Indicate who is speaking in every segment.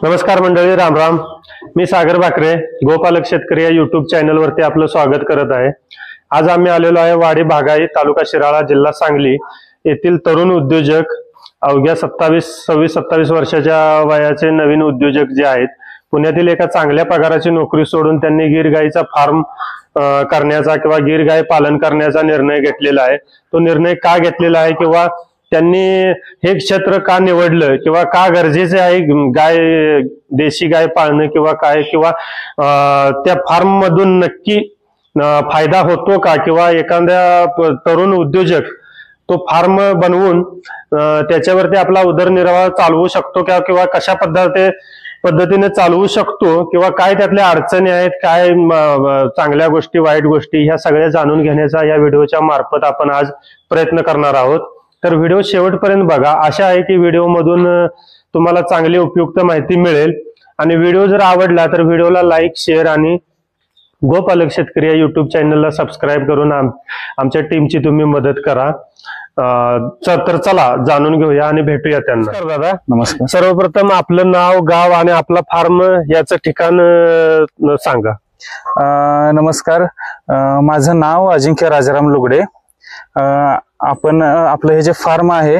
Speaker 1: नमस्कार मंडळी, राम राम. मी सागर बाकरे, गोपालक शेतकरी या युट्यूब चॅनल वरती आपलं स्वागत करत आहे. आज आम्ही आलेलो आहे वाडी भागाई, तालुका शिराळा, जिल्हा सांगली येथील तरुण उद्योजक, अवघ्या 26-27 वर्षाच्या वयाचे नवीन उद्योजक जे आहेत, पुण्यातील एका चांगल्या पगाराची नोकरी सोडून त्यांनी गिर गाईचा फार्म करण्याचा किंवा गिर गाय पालन करण्याचा निर्णय घेतलेला आहे. तो निर्णय का घेतलेला आहे किंवा त्यांनी हे क्षेत्र का निवडलं किंवा का गरजेचे आहे गाय, देशी गाय पाळणं किंवा काय, किंवा त्या फार्म मधून नक्की फायदा होतो का, किंवा एखाद्या तरुण उद्योजक तो फार्म बनवून त्याच्यावरती आपला उदरनिर्वाह चालवू शकतो का, किंवा कशा पद्धतीने चालवू शकतो, किंवा काय त्यातल्या अडचणी आहेत, काय चांगल्या गोष्टी, वाईट गोष्टी, ह्या सगळ्या जाणून घेण्याचा या व्हिडिओच्या मार्फत आपण आज प्रयत्न करणार आहोत. तर व्हिडिओ शेवटपर्यंत बघा. आशा आहे की व्हिडिओ मधून तुम्हाला चांगली उपयुक्त माहिती मिळेल. आणि व्हिडिओ जर आवडला तर व्हिडिओला लाईक, शेअर आणि गोपालक शेतकरी या युट्यूब चॅनलला सबस्क्राईब करून आमच्या टीमची तुम्ही मदत करा. तर चला जाणून घेऊया आणि भेटूया त्यांना. दादा
Speaker 2: नमस्कार.
Speaker 1: सर्वप्रथम आपलं नाव, गाव आणि आपला फार्म याचं ठिकाण सांगा.
Speaker 2: नमस्कार, माझं नाव अजिंक्य राजाराम लुगडे. आपण आपलं हे जे फार्म आहे,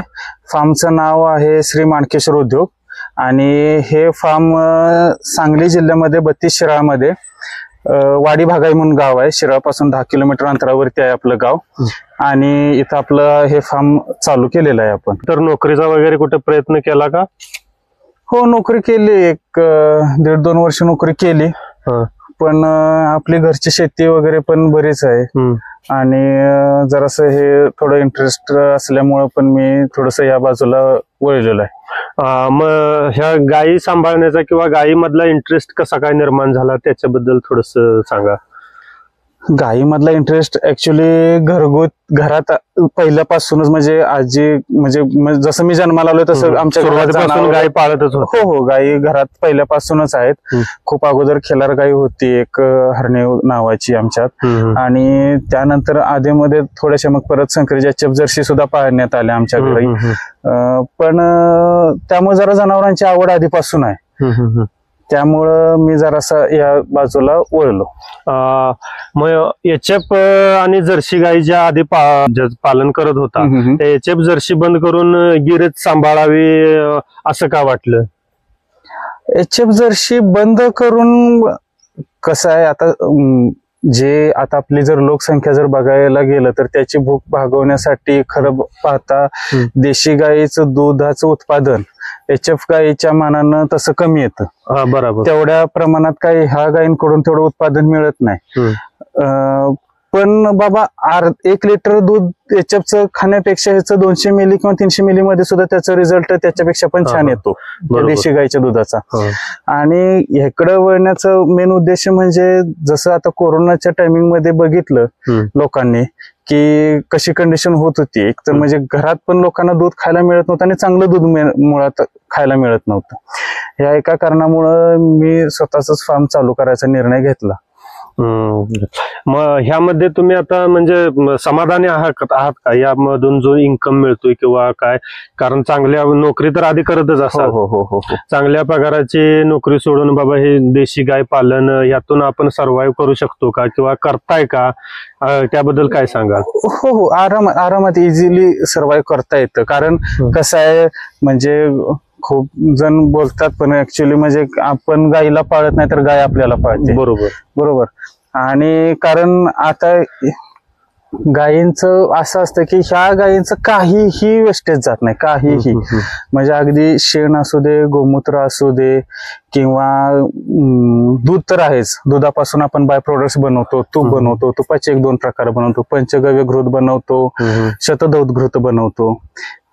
Speaker 2: फार्मचं नाव आहे श्री माणकेश्वर उद्योग, आणि हे फार्म सांगली जिल्ह्यामध्ये 32 शिराळामध्ये वाडी भागाई म्हणून गाव आहे. शिराळापासून 10 किलोमीटर अंतरावरती आहे आपलं गाव, आणि इथं आपलं हे फार्म चालू केलेलं आहे आपण.
Speaker 1: तर नोकरीचा वगैरे कुठे प्रयत्न केला का?
Speaker 2: हो, नोकरी केली, एक 1.5-2 वर्ष नोकरी केली, पण आपली घरची शेती वगैरे पण बरीच आहे, आणि जरासं हे थोडं इंटरेस्ट असल्यामुळं पण मी थोडस या बाजूला वळलेलो आहे.
Speaker 1: मग ह्या गायी सांभाळण्याचा किंवा गायी मधला इंटरेस्ट कसा काय निर्माण झाला, त्याच्याबद्दल थोडस सांगा.
Speaker 2: गायीमधला इंटरेस्ट ऍक्च्युली घरात पहिल्यापासूनच, म्हणजे आजी, म्हणजे जसं मी जन्माला आलोय तसं आमच्या घरात
Speaker 1: गाय पाळतच होत.
Speaker 2: हो, गायी घरात पहिल्यापासूनच आहेत. खूप अगोदर खिलार गाय होती एक, हरणे नावाची आमच्यात, आणि त्यानंतर आधीमध्ये थोड्याशा मग परत संकरीच्या एचएफ जर्सी सुद्धा पाळण्यात आल्या आमच्या घरी. पण त्यामुळे जरा जनावरांची आवड आधीपासून आहे, त्यामुळं मी जरासा या बाजूला वळलो.
Speaker 1: मग एचएफ आणि जर्सी गाई ज्या आधी पालन करत होता, त्या एचएफ जर्सी बंद करून गिरच सांभाळावी असं का वाटलं?
Speaker 2: एचएफ जर्सी बंद करून कसं आहे, आता आपली जर लोकसंख्या जर बघायला गेलं तर त्याची भूक भागवण्यासाठी खरं पाहता देशी गाईचं दुधाचं उत्पादन एचएफ गाईच्या मानानं तसं कमी येतं.
Speaker 1: बरोबर.
Speaker 2: तेवढ्या प्रमाणात काही ह्या गायींकडून तेवढं उत्पादन मिळत नाही. पण बाबा 1 लिटर दूध एचएफचं खाण्यापेक्षा ह्याचं 200 मिली किंवा 300 मिली मध्ये सुद्धा त्याचा रिझल्ट त्याच्यापेक्षा पण छान येतो देशी गाईच्या दुधाचा. आणि ह्याकडे वळण्याचं मेन उद्देश म्हणजे, जसं आता कोरोनाच्या टायमिंग मध्ये बघितलं लोकांनी की कशी कंडिशन होत होती. एक तर म्हणजे घरात पण लोकांना दूध खायला मिळत नव्हतं, आणि चांगलं दूध मुळात खायला मिळत नव्हतं. ह्या एका कारणामुळं मी स्वतःच फार्म चालू करायचा निर्णय घेतला.
Speaker 1: मग ह्यामध्ये तुम्ही आता म्हणजे समाधानी आहात का यामधून जो इन्कम मिळतोय किंवा काय? कारण चांगल्या नोकरी तर आधी करतच असाल.
Speaker 2: हो.
Speaker 1: चांगल्या पगाराची नोकरी सोडून बाबा हे देशी गाय पालन, यातून आपण सर्व्हाइव्ह करू शकतो का, किंवा करताय का? त्याबद्दल काय सांगा.
Speaker 2: हो, आरामात इझिली सर्व्हाइव्ह करता येतं. कारण कसं आहे, म्हणजे खूप जण बोलतात, पण ऍक्च्युली म्हणजे आपण गायीला पाळत नाही तर गाय आपल्याला पाळते. बरोबर. आणि कारण आता गायींचं असं असतं की ह्या गायींचं काहीही वेस्टेज जात नाही, काहीही. म्हणजे अगदी शेण असू दे, गोमूत्र असू दे, किंवा दूध तर आहेच. दुधापासून आपण बाय प्रोडक्ट्स बनवतो, तूप बनवतो, तुपाचे 1-2 प्रकार बनवतो, पंचगव्य घृत बनवतो, शतदौत घृत बनवतो.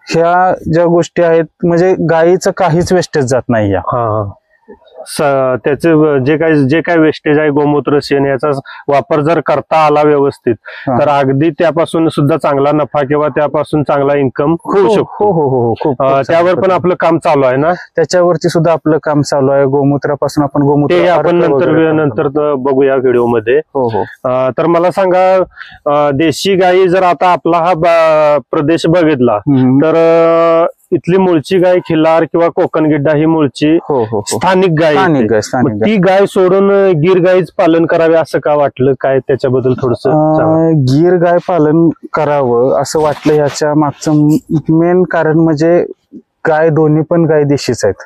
Speaker 2: ह्या ज्या गोष्टी आहेत, म्हणजे गायीचं काहीच वेस्टेज जात नाही.
Speaker 1: त्याचे जे काय वेस्टेज आहे, गोमूत्र, शेण, याचा वापर जर करता आला व्यवस्थित, तर अगदी त्यापासून सुद्धा चांगला नफा किंवा त्यापासून चांगला इन्कम होऊ शकतो.
Speaker 2: हो.
Speaker 1: त्यावर पण आपलं काम चालू आहे ना?
Speaker 2: त्याच्यावरती सुद्धा आपलं काम चालू आहे. गोमूत्रापासून आपण गोमूत्र
Speaker 1: आपण नंतर बघूया व्हिडिओ मध्ये. तर मला सांगा, देशी गाई जर आता आपला हा प्रदेश बघितला तर इथली मूळची गाय खिल्लार किंवा कोकण गिड्डा ही मूळची
Speaker 2: हो
Speaker 1: स्थानिक गाय
Speaker 2: स्थानिक
Speaker 1: येते.
Speaker 2: गाय, स्थानिक
Speaker 1: मग ती गाय सोडून गिर गायच पालन करावे असं का वाटलं, काय त्याच्याबद्दल थोडस
Speaker 2: गीर गाय पालन करावं असं वाटलं. याच्या मागचं मेन कारण म्हणजे गाय दोन्ही पण गाय देशीच आहेत.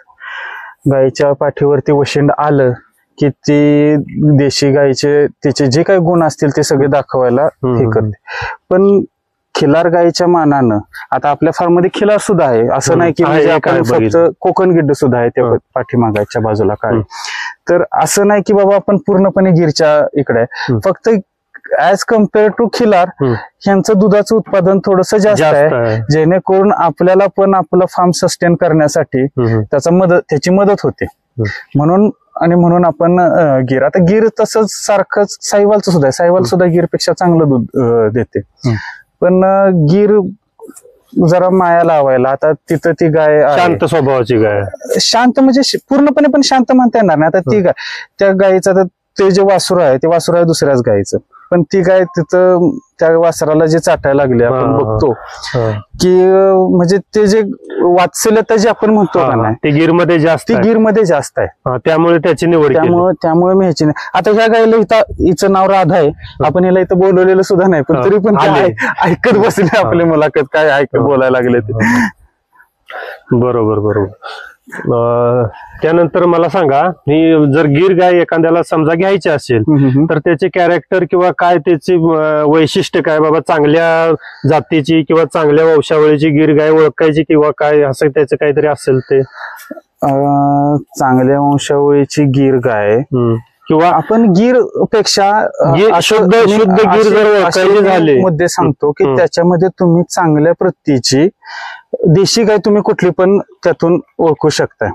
Speaker 2: गायच्या पाठीवरती वशिंड आलं की ती देशी गायचे तिचे जे काही गुण असतील ते सगळे दाखवायला हे करते. पण खिलार गायीच्या मानानं आता आपल्या फार्म मध्ये खिलार सुद्धा आहे, असं नाही की म्हणजे आपण फक्त कोकण गिड्ड सुद्धा आहे त्या पाठीमागाच्या बाजूला काय. तर असं नाही की बाबा आपण पूर्णपणे गिरच्या इकडे आहे. फक्त ऍज कम्पेअर टू खिलार ह्यांचं दुधाचं उत्पादन थोडस जास्त आहे, जेणेकरून आपल्याला पण आपलं फार्म सस्टेन करण्यासाठी त्याची मदत होते. म्हणून आपण गिर, आता गिर तसंच सारखंच साईवालचं सुद्धा आहे. साईवाल सुद्धा गिरपेक्षा चांगलं दूध देते. पण गिर जरा माया लावायला, आता तिथं ती गाय
Speaker 1: शांत स्वभावाची गाय,
Speaker 2: शांत म्हणजे पूर्णपणे पण शांत म्हणता येणार नाही. आता ती गाय, त्या गायीचं ते जे वासुर आहे ते वासुर आहे दुसऱ्याच गायीचं, पण ती गाय तिथं त्या वासराला जे चाटायला लागले आपण बघतो की म्हणजे ते जे वात्सल्यता जे आपण म्हणतो का नाही,
Speaker 1: ती गिरमध्ये जास्त,
Speaker 2: ती गिरमध्ये जास्त आहे.
Speaker 1: त्यामुळे त्याची निवड,
Speaker 2: त्यामुळे मी ह्याची नाही. आता ह्या गायला हिचं नाव राधा आहे, आपण हिला इथं बोलवलेलं सुद्धा नाही, पण तरी पण ऐकत बसले आपली मुलाखत, काय ऐकत बोलायला लागले ते.
Speaker 1: बरोबर. त्यानंतर मला सांगा, ही जर गिर गाय एखाद्याला समजा घ्यायची असेल तर त्याचे कॅरेक्टर किंवा काय त्याची वैशिष्ट्य काय, बाबा चांगल्या जातीची किंवा चांगल्या वंशावळीची गिर गाय ओळखायची किंवा काय असं त्याचं काहीतरी असेल ते?
Speaker 2: चांगल्या वंशावळीची गिर गाय
Speaker 1: किंवा
Speaker 2: आपण गिर पेक्षा
Speaker 1: शुद्ध गिर जर ओळखायचे झाले
Speaker 2: मुद्दे सांगतो की त्याच्यामध्ये तुम्ही चांगल्या प्रतीची देशी गाय तुम्ही कुठली पण त्यातून ओळखू शकता.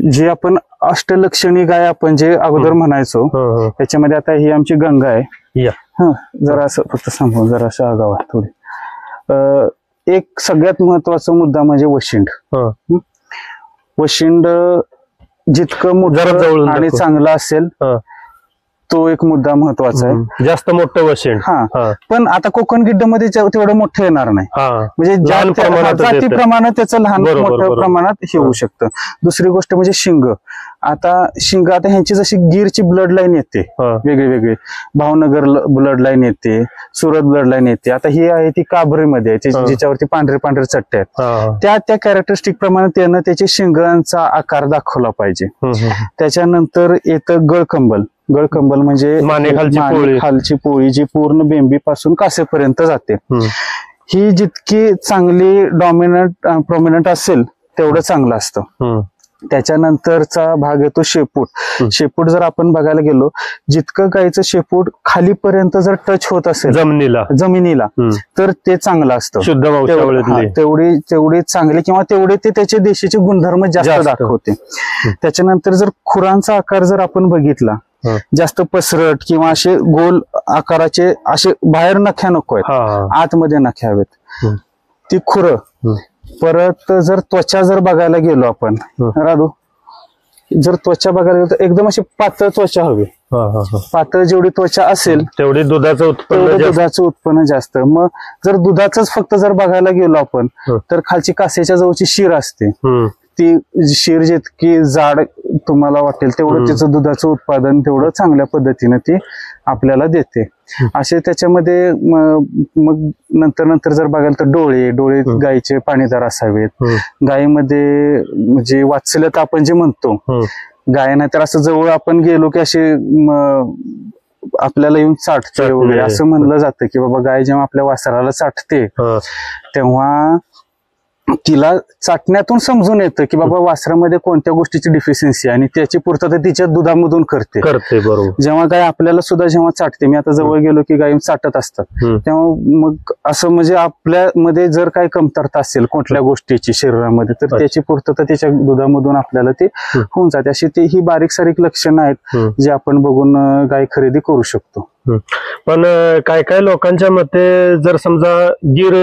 Speaker 2: जी आपण अष्टलक्षणी गाय आपण जे अगोदर म्हणायचो त्याच्यामध्ये आता ही आमची गंगा आहे. जरा असं फक्त सांगू, जरा असं आगाव आहे थोडी. एक सगळ्यात महत्वाचा मुद्दा म्हणजे वशिंड. वशिंड जितकं मोठं आणि चांगलं असेल तो एक मुद्दा महत्वाचा आहे.
Speaker 1: जास्त मोठं वशिंड,
Speaker 2: पण आता कोकण गिड्ड मध्ये तेवढं मोठं येणार नाही, म्हणजे जातीप्रमाणे त्याचं लहान मोठ्या प्रमाणात हे होऊ शकतं. दुसरी गोष्ट म्हणजे शिंग. आता ह्यांची जशी गिरची ब्लड लाईन येते वेगळी, भावनगर ब्लड लाईन येते, सुरत ब्लड लाईन येते. आता ही आहे ती काबरीमध्ये आहे, ज्याच्यावरती पांढरे चट्टे आहेत. त्या कॅरेक्टरिस्टिक प्रमाणे त्यानं त्याच्या शिंगांचा आकार दाखवला पाहिजे. त्याच्यानंतर येतं गळकंबल म्हणजे खालची पोळी जी पूर्ण बेंबी पासून कासेपर्यंत जाते. ही जितकी चांगली प्रोमिनंट असेल तेवढं चांगलं असतं. त्याच्यानंतरचा भाग येतो शेपूट जर आपण बघायला गेलो, जितकं गायचं शेपूट खालीपर्यंत जर टच होत असेल जमिनीला तर ते चांगलं असतं.
Speaker 1: शुद्ध
Speaker 2: तेवढी चांगली किंवा तेवढे ते त्याचे देशीचे गुणधर्म जास्त दाखवते. त्याच्यानंतर जर खुरांचा आकार जर आपण बघितला, जास्त पसरट किंवा असे गोल आकाराचे, असे बाहेर नख्या नको आहेत, आतमध्ये नख्या हवेत, ती खुरं. परत जर त्वचा जर बघायला गेलो आपण, राधू, जर त्वचा बघायला गेलो तर एकदम अशी पातळ त्वचा हवी. पातळ जेवढी त्वचा असेल तेवढे दुधाचं उत्पन्न जास्त. मग जर दुधाच फक्त जर बघायला गेलो आपण तर खालची कासेच्या जवळची शिर असते, ती शिर जितकी जाड तुम्हाला वाटेल तेवढं तिचं दुधाचं उत्पादन तेवढं चांगल्या पद्धतीने ती आपल्याला देते. असे त्याच्यामध्ये मग नंतर जर बघायला तर डोळे गायीचे पाणीदार असावेत. गायीमध्ये म्हणजे वात्सल्यता आपण जे म्हणतो, गाय नाही तर असं जवळ आपण गेलो की असे आपल्याला येऊन चाटते वगैरे असं म्हणलं जातं की बाबा गाय जेव्हा आपल्या वासराला चाटते तेव्हा तिला चाटण्यातून समजून येतं की बाबा वासरामध्ये कोणत्या गोष्टीची डिफिशियन्सी आहे आणि त्याची पूर्तता तिच्या दुधामधून करते. बरोबर. जेव्हा गाय आपल्याला सुद्धा जेव्हा चाटते, मी आता जवळ गेलो की गाय चाटत असतात, तेव्हा मग असं म्हणजे आपल्यामध्ये जर काही कमतरता असेल कुठल्या गोष्टीची शरीरामध्ये तर त्याची पूर्तता तिच्या दुधामधून आपल्याला ती होऊन जाते. अशी ती ही बारीक सारीक लक्षणं आहेत जे आपण बघून गाय खरेदी करू शकतो.
Speaker 1: पण काय लोकांच्या मते जर समजा गिर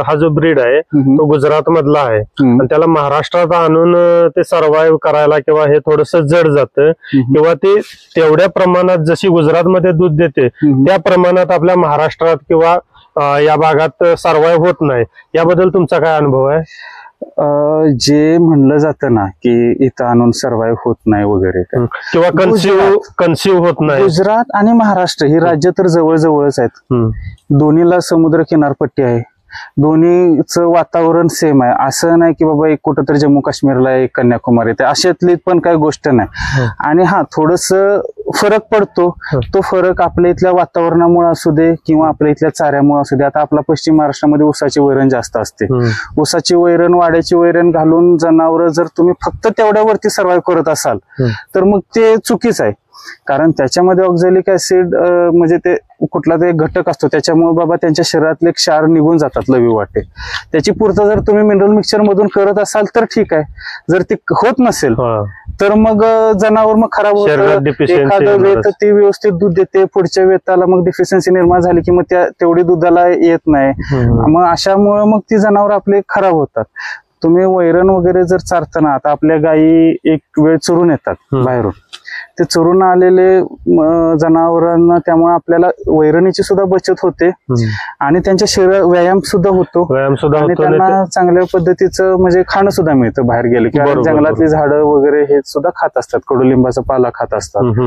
Speaker 1: हा जो ब्रीड आहे तो गुजरात मधला आहे आणि त्याला महाराष्ट्रात आणून ते सर्व्हाइव्ह करायला किंवा हे थोडस जड जातं किंवा ते तेवढ्या प्रमाणात जशी गुजरातमध्ये दूध देते त्या प्रमाणात आपल्या महाराष्ट्रात किंवा या भागात सर्वाइव्ह होत नाही, याबद्दल तुमचा काय अनुभव आहे?
Speaker 2: जे म्हणलं जातं ना की इथं आणून सर्व्हाइव्ह होत नाही वगैरे
Speaker 1: किंवा कन्सिव्ह होत नाही,
Speaker 2: गुजरात आणि महाराष्ट्र ही राज्य तर जवळजवळच आहेत. दोन्हीला समुद्र किनारपट्टी आहे, दोन्हीचं वातावरण सेम आहे. असं नाही की बाबा एक कुठंतरी जम्मू काश्मीरला एक कन्याकुमारी आहे, अशातली पण काही गोष्ट नाही. आणि हा थोडस फरक पडतो. तो फरक आपल्या इथल्या वातावरणामुळे असू दे किंवा आपल्या इथल्या चाऱ्यामुळे असू दे. आता आपला पश्चिम महाराष्ट्रामध्ये ऊसाची वैरण जास्त असते. ऊसाची वैरण, वाड्याची वैरण घालून जनावर जर तुम्ही फक्त तेवढ्यावरती सर्व्हाइव्ह करत असाल तर मग ते चुकीच आहे. कारण त्याच्यामध्ये ऑक्झॅलिक ऍसिड म्हणजे ते कुठला ते घटक असतो, त्याच्यामुळे बाबा त्यांच्या शरीरातले क्षार निघून जातात लवी वाटे. त्याची पूर्तता जर तुम्ही मिनरल मिक्सचर मधून करत असाल तर ठीक आहे. जर ते होत नसेल तर मग जनावर मग खराब होतं. एखादं वेत ती व्यवस्थित दूध देते, पुढच्या वेताला मग डिफिशियन्सी निर्माण झाली की मग तेवढी दुधाला येत नाही. मग अशामुळे मग ती जनावर आपले खराब होतात. तुम्ही वैरण वगैरे जर चारताना, आता आपल्या गायी एक वेळ चरून येतात बाहेरून, ते चरून आलेले जनावरांना, त्यामुळे आपल्याला वैरणीची सुद्धा बचत होते आणि त्यांच्या शरीर व्यायाम सुद्धा होतो आणि त्यांना चांगल्या पद्धतीचं म्हणजे खाणं सुद्धा मिळतं बाहेर गेले किंवा जंगलातली झाडं वगैरे हे सुद्धा खात असतात, कडुलिंबाचा पाला खात असतात.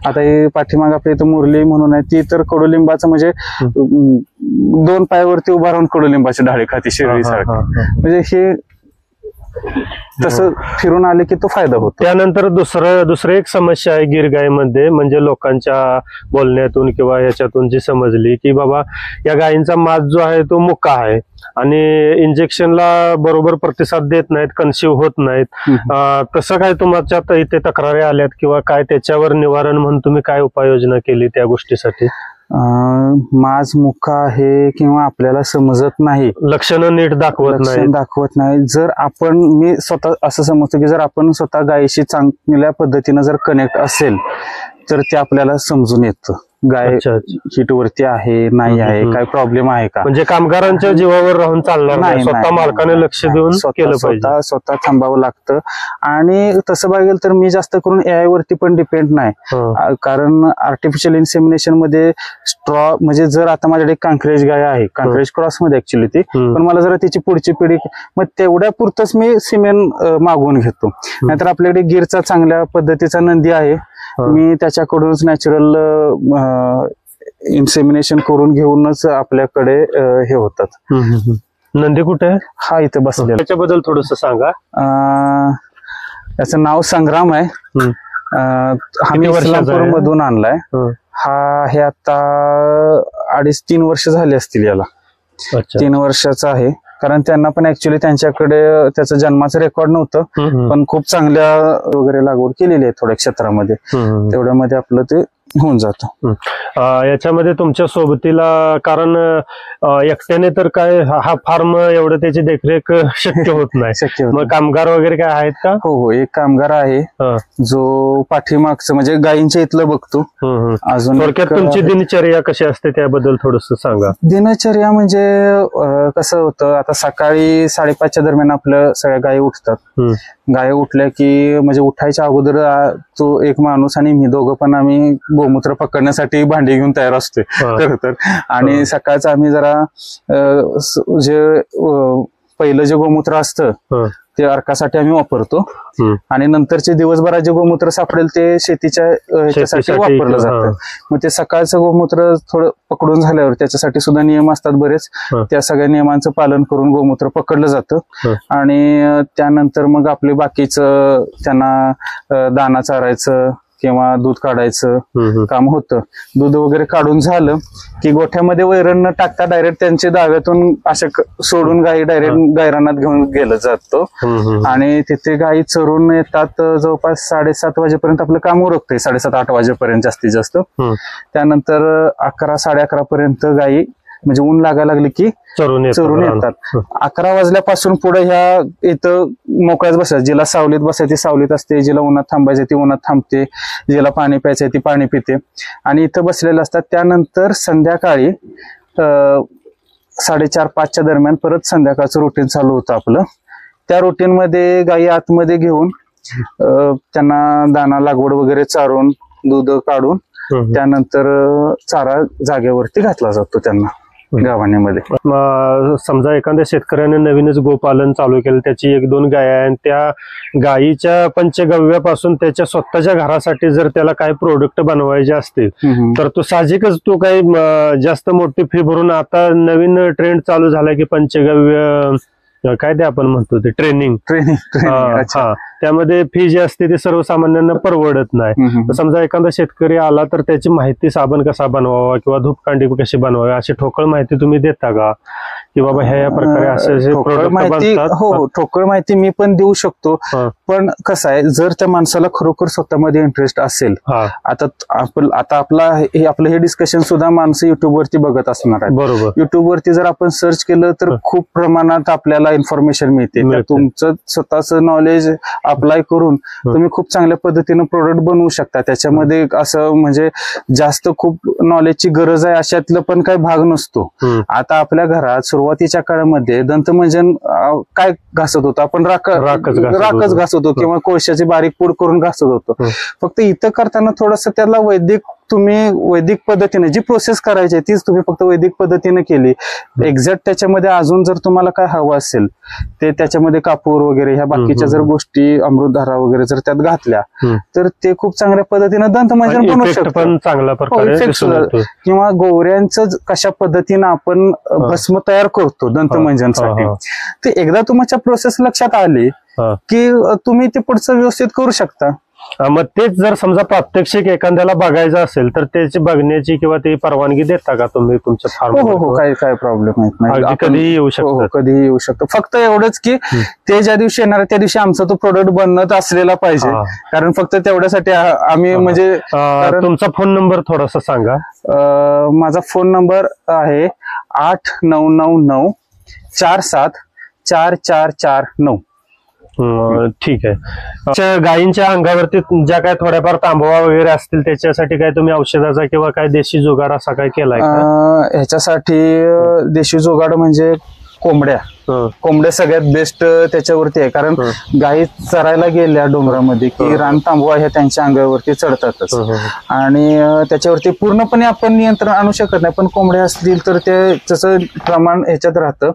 Speaker 2: आता हे पाठीमाग आपल्या इथं मुरली म्हणून आहे, ती तर कडुलिंबाचं म्हणजे 2 पायावरती उभा राहून कडुलिंबाची डाळी खाती शरीरासारखी. म्हणजे हे तसं फिरून आले की तो फायदा होतो.
Speaker 1: त्यानंतर दुसरं एक समस्या आहे गिर गायीमध्ये, म्हणजे लोकांच्या बोलण्यातून किंवा याच्यातून जी समजली की बाबा या गायींचा मास जो आहे तो मुका आहे आणि इंजेक्शनला बरोबर प्रतिसाद देत नाहीत, कन्सिव्ह होत नाहीत. तसं काय तुमच्या इथे तक्रारी आल्यात किंवा काय त्याच्यावर निवारण म्हणून तुम्ही काय उपाययोजना केली त्या गोष्टीसाठी?
Speaker 2: माज मुका आहे किंवा आपल्याला समजत नाही,
Speaker 1: लक्षणं नीट दाखवत नाही. जर आपण, मी स्वतः असं समजतो की जर आपण स्वतः गायीशी चांगल्या पद्धतीनं जर कनेक्ट असेल तर ते आपल्याला समजून येतं गाय हिट वरती आहे नाही आहे, काय प्रॉब्लेम आहे का. म्हणजे कामगारांच्या जीवावर राहून चालणार नाही, स्वतः मालकाने लक्ष देऊन केलं पाहिजे,
Speaker 2: स्वतः थांबावं लागतं. आणि तसं बघेल तर मी जास्त करून AI वरती पण डिपेंड नाही, कारण आर्टिफिशियल इन्सेमिनेशन मध्ये स्ट्रॉ, म्हणजे जर आता माझ्याकडे कांक्रेज गाय आहे, कांक्रेज क्रॉस मध्ये ऍक्च्युली ती, पण मला जरा तिची पुढची पिढी, मग तेवढ्या पुरतच मी सिमेन मागवून घेतो. नाहीतर आपल्याकडे गिरचा चांगल्या पद्धतीचा नंदी आहे, मी त्याच्याकडूनच नॅचरल इन्सेमिनेशन करून घेऊनच आपल्याकडे हे होतात.
Speaker 1: नंदी कुठे आहे?
Speaker 2: हा इथे बसलेला.
Speaker 1: त्याच्याबद्दल थोडस सांगा.
Speaker 2: त्याचं नाव संग्राम आहे. आम्ही इस्लामपूर मधून आणलाय. हा हे आता 2.5-3 वर्ष झाले असतील याला. 3 वर्षाचा आहे. कारण त्यांना पण ऍक्च्युली त्यांच्याकडे त्याचं जन्माचं रेकॉर्ड नव्हतं, पण खूप चांगल्या वगैरे लागवड केलेली आहे थोड्या क्षेत्रामध्ये, तेवढ्यामध्ये आपलं ते होऊन जातं.
Speaker 1: याच्यामध्ये तुमच्या सोबतीला, कारण एकट्याने तर काय हा फार्म एवढं त्याची देखरेख शक्य होत नाही, मग कामगार वगैरे काय आहेत का?
Speaker 2: हो, एक कामगार आहे जो पाठीमागचं म्हणजे गायींच्या इथलं बघतो.
Speaker 1: अजून थोडक्यात तुमची दिनचर्या कशी असते त्याबद्दल थोडस सांगा.
Speaker 2: दिनचर्या म्हणजे कसं होतं, आता सकाळी 5:30च्या दरम्यान आपल्या सगळ्या गायी उठतात. गायी उठल्या की म्हणजे उठायच्या अगोदर तो एक माणूस आणि मी दोघं पण आम्ही गोमूत्र पकडण्यासाठी भांडी घेऊन तयार असतोय खरं तर. आणि सकाळचं आम्ही जरा जे पहिलं जे गोमूत्र असतं ते अर्कासाठी आम्ही वापरतो आणि नंतरचे दिवसभरात जे गोमूत्र सापडेल ते शेतीच्या ह्याच्यासाठी वापरलं जातं. मग ते सकाळचं गोमूत्र थोडं पकडून झाल्यावर त्याच्यासाठी सुद्धा नियम असतात बरेच, त्या सगळ्या नियमांचं पालन करून गोमूत्र पकडलं जातं. आणि त्यानंतर मग आपले बाकीचं त्यांना दाना चारायचं किंवा दूध काढायचं काम होतं. दूध वगैरे काढून झालं की गोठ्यामध्ये वैरण न टाकता डायरेक्ट त्यांच्या दाव्यातून अशा सोडून गायी डायरेक्ट गायरानात घेऊन गेलं जातो. आणि तिथे गायी चरून येतात. जवळपास 7:30 वाजेपर्यंत आपलं काम उरकतंय, 7:30-8 वाजेपर्यंत जास्तीत जास्त. त्यानंतर 11-11:30 पर्यंत गायी म्हणजे ऊन लागायला लागली की चरून येतात. 11 वाजल्यापासून पुढे ह्या इथं मोकळ्याच बसायचं. जिला सावलीत बसायची सावलीत असते, जिला उन्हात थांबायचं ती उन्हात थांबते, जिला पाणी प्यायचंय ती पाणी पिते आणि इथं बसलेले असतात. त्यानंतर संध्याकाळी 4:30-5च्या दरम्यान परत संध्याकाळचं रुटीन चालू होतं आपलं. त्या रुटीन मध्ये गायी आतमध्ये घेऊन त्यांना दाना लागवड वगैरे चारून दूध काढून त्यानंतर चारा जागेवरती घातला जातो त्यांना. गावाण्यामध्ये.
Speaker 1: समजा एखाद्या शेतकऱ्याने नवीनच गोपालन चालू केलं, त्याची 1-2 गाय आहे आणि त्या गायीच्या पंचगव्यापासून त्याच्या स्वतःच्या घरासाठी जर त्याला काही प्रोडक्ट बनवायचे असतील तर तो साहजिकच तो काही जास्त मोठी फी भरून, आता नवीन ट्रेंड चालू झाला की पंचगव्य काय ते आपण म्हणतो ते ट्रेनिंग, त्यामध्ये फी जी असते ती सर्वसामान्यांना परवडत नाही. समजा एखादा शेतकरी आला तर त्याची माहिती, साबण कसा बनवावा किंवा धूपकांडी कशी बनवावी अशी ठोकळ माहिती तुम्ही देता का, की बाबा ह्या प्रकारे असे
Speaker 2: माहिती? हो, ठोकळ माहिती मी पण देऊ शकतो. पण कसं आहे, जर त्या माणसाला खरोखर स्वतःमध्ये इंटरेस्ट असेल, आता आपलं हे डिस्कशन सुद्धा माणसं युट्यूब वरती बघत असणार आहे.
Speaker 1: बरोबर.
Speaker 2: युट्यूब वरती जर आपण सर्च केलं तर खूप प्रमाणात आपल्याला इन्फॉर्मेशन मिळते. तुमचं स्वतःच नॉलेज अप्लाय करून तुम्ही खूप चांगल्या पद्धतीने प्रोडक्ट बनवू शकता. त्याच्यामध्ये असं म्हणजे जास्त खूप नॉलेजची गरज आहे अशातलं पण काही भाग नसतो. आता आपल्या घरात सुरुवातीच्या काळामध्ये दंतमंजन काय घासत होतो आपण? राखच घासत होतो किंवा कोळशाची बारीक पूड करून घासत होतो. फक्त इथं करताना थोडस त्याला वैदिक पद्धतीने जी प्रोसेस करायची आहे तीच तुम्ही फक्त वैदिक पद्धतीने केली. एक्झॅक्ट त्याच्यामध्ये अजून जर तुम्हाला काय हवं असेल ते त्याच्यामध्ये कापूर वगैरे ह्या बाकीच्या जर गोष्टी, अमृतधारा वगैरे जर त्यात घातल्या तर ते खूप चांगल्या पद्धतीने दंतमंजन बनवू शकतो. किंवा गोवऱ्यांचं कशा पद्धतीनं आपण भस्म तयार करतो दंतमंजनसाठी, ते एकदा तुमच्या प्रोसेस लक्षात आली की तुम्ही ते पुढचं व्यवस्थित करू शकता.
Speaker 1: मग तेच जर समजा प्रात्यक्षिक एखाद्याला बघायचं असेल तर त्याची बघण्याची किंवा ती परवानगी देता का तुम्ही तुमच्या फार्म?
Speaker 2: हो, काय प्रॉब्लेम नाही.
Speaker 1: कधीही येऊ शकतो.
Speaker 2: कधीही येऊ शकतो. फक्त एवढंच की ते ज्या दिवशी येणार त्या दिवशी आमचा तो प्रोडक्ट बनत असलेला पाहिजे. कारण फक्त तेवढ्यासाठी आम्ही म्हणजे.
Speaker 1: तुमचा फोन नंबर थोडासा सांगा.
Speaker 2: माझा फोन नंबर आहे 8999 474449.
Speaker 1: ठीक आहे. गायींच्या अंगावरती ज्या काय थोड्याफार तांबवा वगैरे असतील त्याच्यासाठी काय तुम्ही औषधाचा किंवा काय देशी जुगाड असा काय केलाय?
Speaker 2: ह्याच्यासाठी देशी जुगाड म्हणजे कोंबड्या सगळ्यात बेस्ट त्याच्यावरती आहे. कारण गायी चरायला गेल्या डोंगरामध्ये की रान तांबवा ह्या त्यांच्या अंगावरती चढतातच आणि त्याच्यावरती पूर्णपणे आपण नियंत्रण आणू शकत नाही. पण कोंबड्या असतील तर त्याचं प्रमाण ह्याच्यात राहतं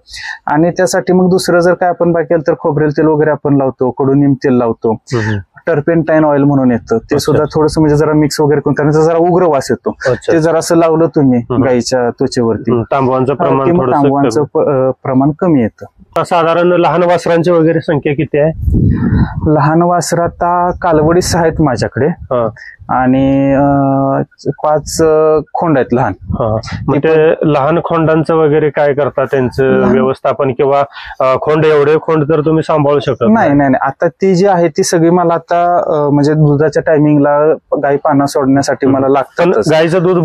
Speaker 2: आणि त्यासाठी मग दुसरं जर काय आपण केलं तर खोबरेल तेल वगैरे आपण लावतो, कडुनिम तेल लावतो, टर्पेंटाईन ऑइल म्हणून येतं ते सुद्धा थोडंसं म्हणजे जरा मिक्स वगैरे करून, कारण जरा उग्र वास येतो. ते जरा असं लावलं तुम्ही गायीच्या त्वचेवरती
Speaker 1: तांबवांचं
Speaker 2: प्रमाण कमी येतं.
Speaker 1: साधारण लहान वासरांची वगैरे संख्या किती आहे?
Speaker 2: लहान वासर आता कालवडी 6 आहेत माझ्याकडे आणि 5 खोंड आहेत लहान.
Speaker 1: मग ते लहान खोंडांचं वगैरे काय करता त्यांचं व्यवस्थापन किंवा एवढे खोंड तर तुम्ही सांभाळू शकत
Speaker 2: नाही. आता ती जी आहे ती सगळी मला आता म्हणजे दुधाच्या टायमिंगला गाई पाना सोडण्यासाठी मला लागतं.
Speaker 1: गाईचं दूध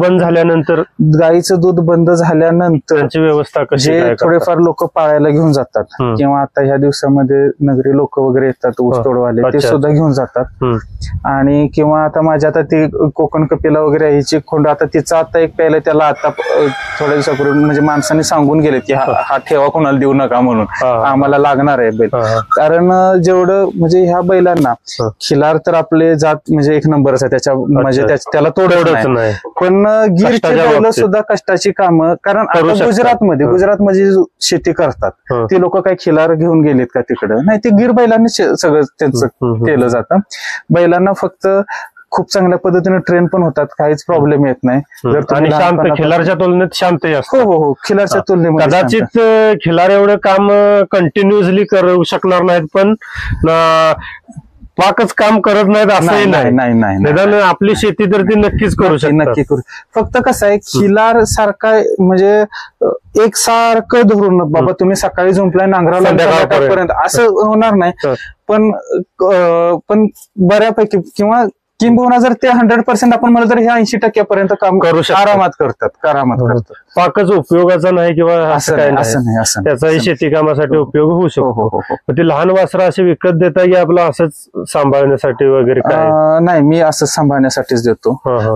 Speaker 1: बंद झाल्यानंतर त्यांची व्यवस्था कशी?
Speaker 2: थोडेफार लोक पाळायला घेऊन जातात किंवा आता ह्या दिवसामध्ये नगरी लोक वगैरे येतात ऊस तोडवाले, ते सुद्धा घेऊन जातात. आणि किंवा आता माझ्या आता ती कोकण कपिला वगैरे ह्याची खोंड आता तिचा आता एक प्यायला त्याला आता थोड्या दिवसापूर्वी म्हणजे माणसाने सांगून गेले की हा ठेवा कोणाला देऊ नका म्हणून, आम्हाला लागणार आहे बैल. कारण जेवढं म्हणजे ह्या बैलांना खिलार तर आपले जात म्हणजे 1 नंबरच आहे. त्याच्या म्हणजे त्याला तोडवडच नाही. पण गिरची बैल सुद्धा कष्टाची कामं, कारण आता गुजरातमध्ये शेती करतात ते लोक काही खिलार घेऊन गेलेत का तिकडं? नाही, ते गिर बैलांनी सगळं त्यांचं केलं जातं. बैलांना फक्त खूप चांगल्या पद्धतीने ट्रेन पण होतात, काहीच प्रॉब्लेम येत नाही.
Speaker 1: आणि शांत, खिलारच्या तुलनेत शांत असतो.
Speaker 2: हो, खिलारच्या तुलनेत
Speaker 1: कदाचित खिलार एवढं काम कंटिन्युअसली करू शकणार नाहीत, पण पाकच काम करत नाहीत असंही नाही. निदान आपली शेती तर ती नक्कीच करू शकतात.
Speaker 2: नक्की करू. फक्त कसं आहे, खिलार सारखा म्हणजे एकसारखं धरून बाबा तुम्ही सकाळी झोंपलाय नांगराला संध्याकाळपर्यंत असं होणार नाही. पण बऱ्यापैकी किंवा किंबहुना जर ते 100% आपण म्हणलं तर ह्या 80% काम करू शकतो. आरामात करतात.
Speaker 1: पाकच उपयोगाचा नाही किंवा असं नाही. त्याचाही शेती कामासाठी उपयोग होऊ शकतो. ती लहान वासरं अशी विकत देता की आपलं असंच सांभाळण्यासाठी वगैरे?
Speaker 2: नाही, मी असंच सांभाळण्यासाठीच देतो.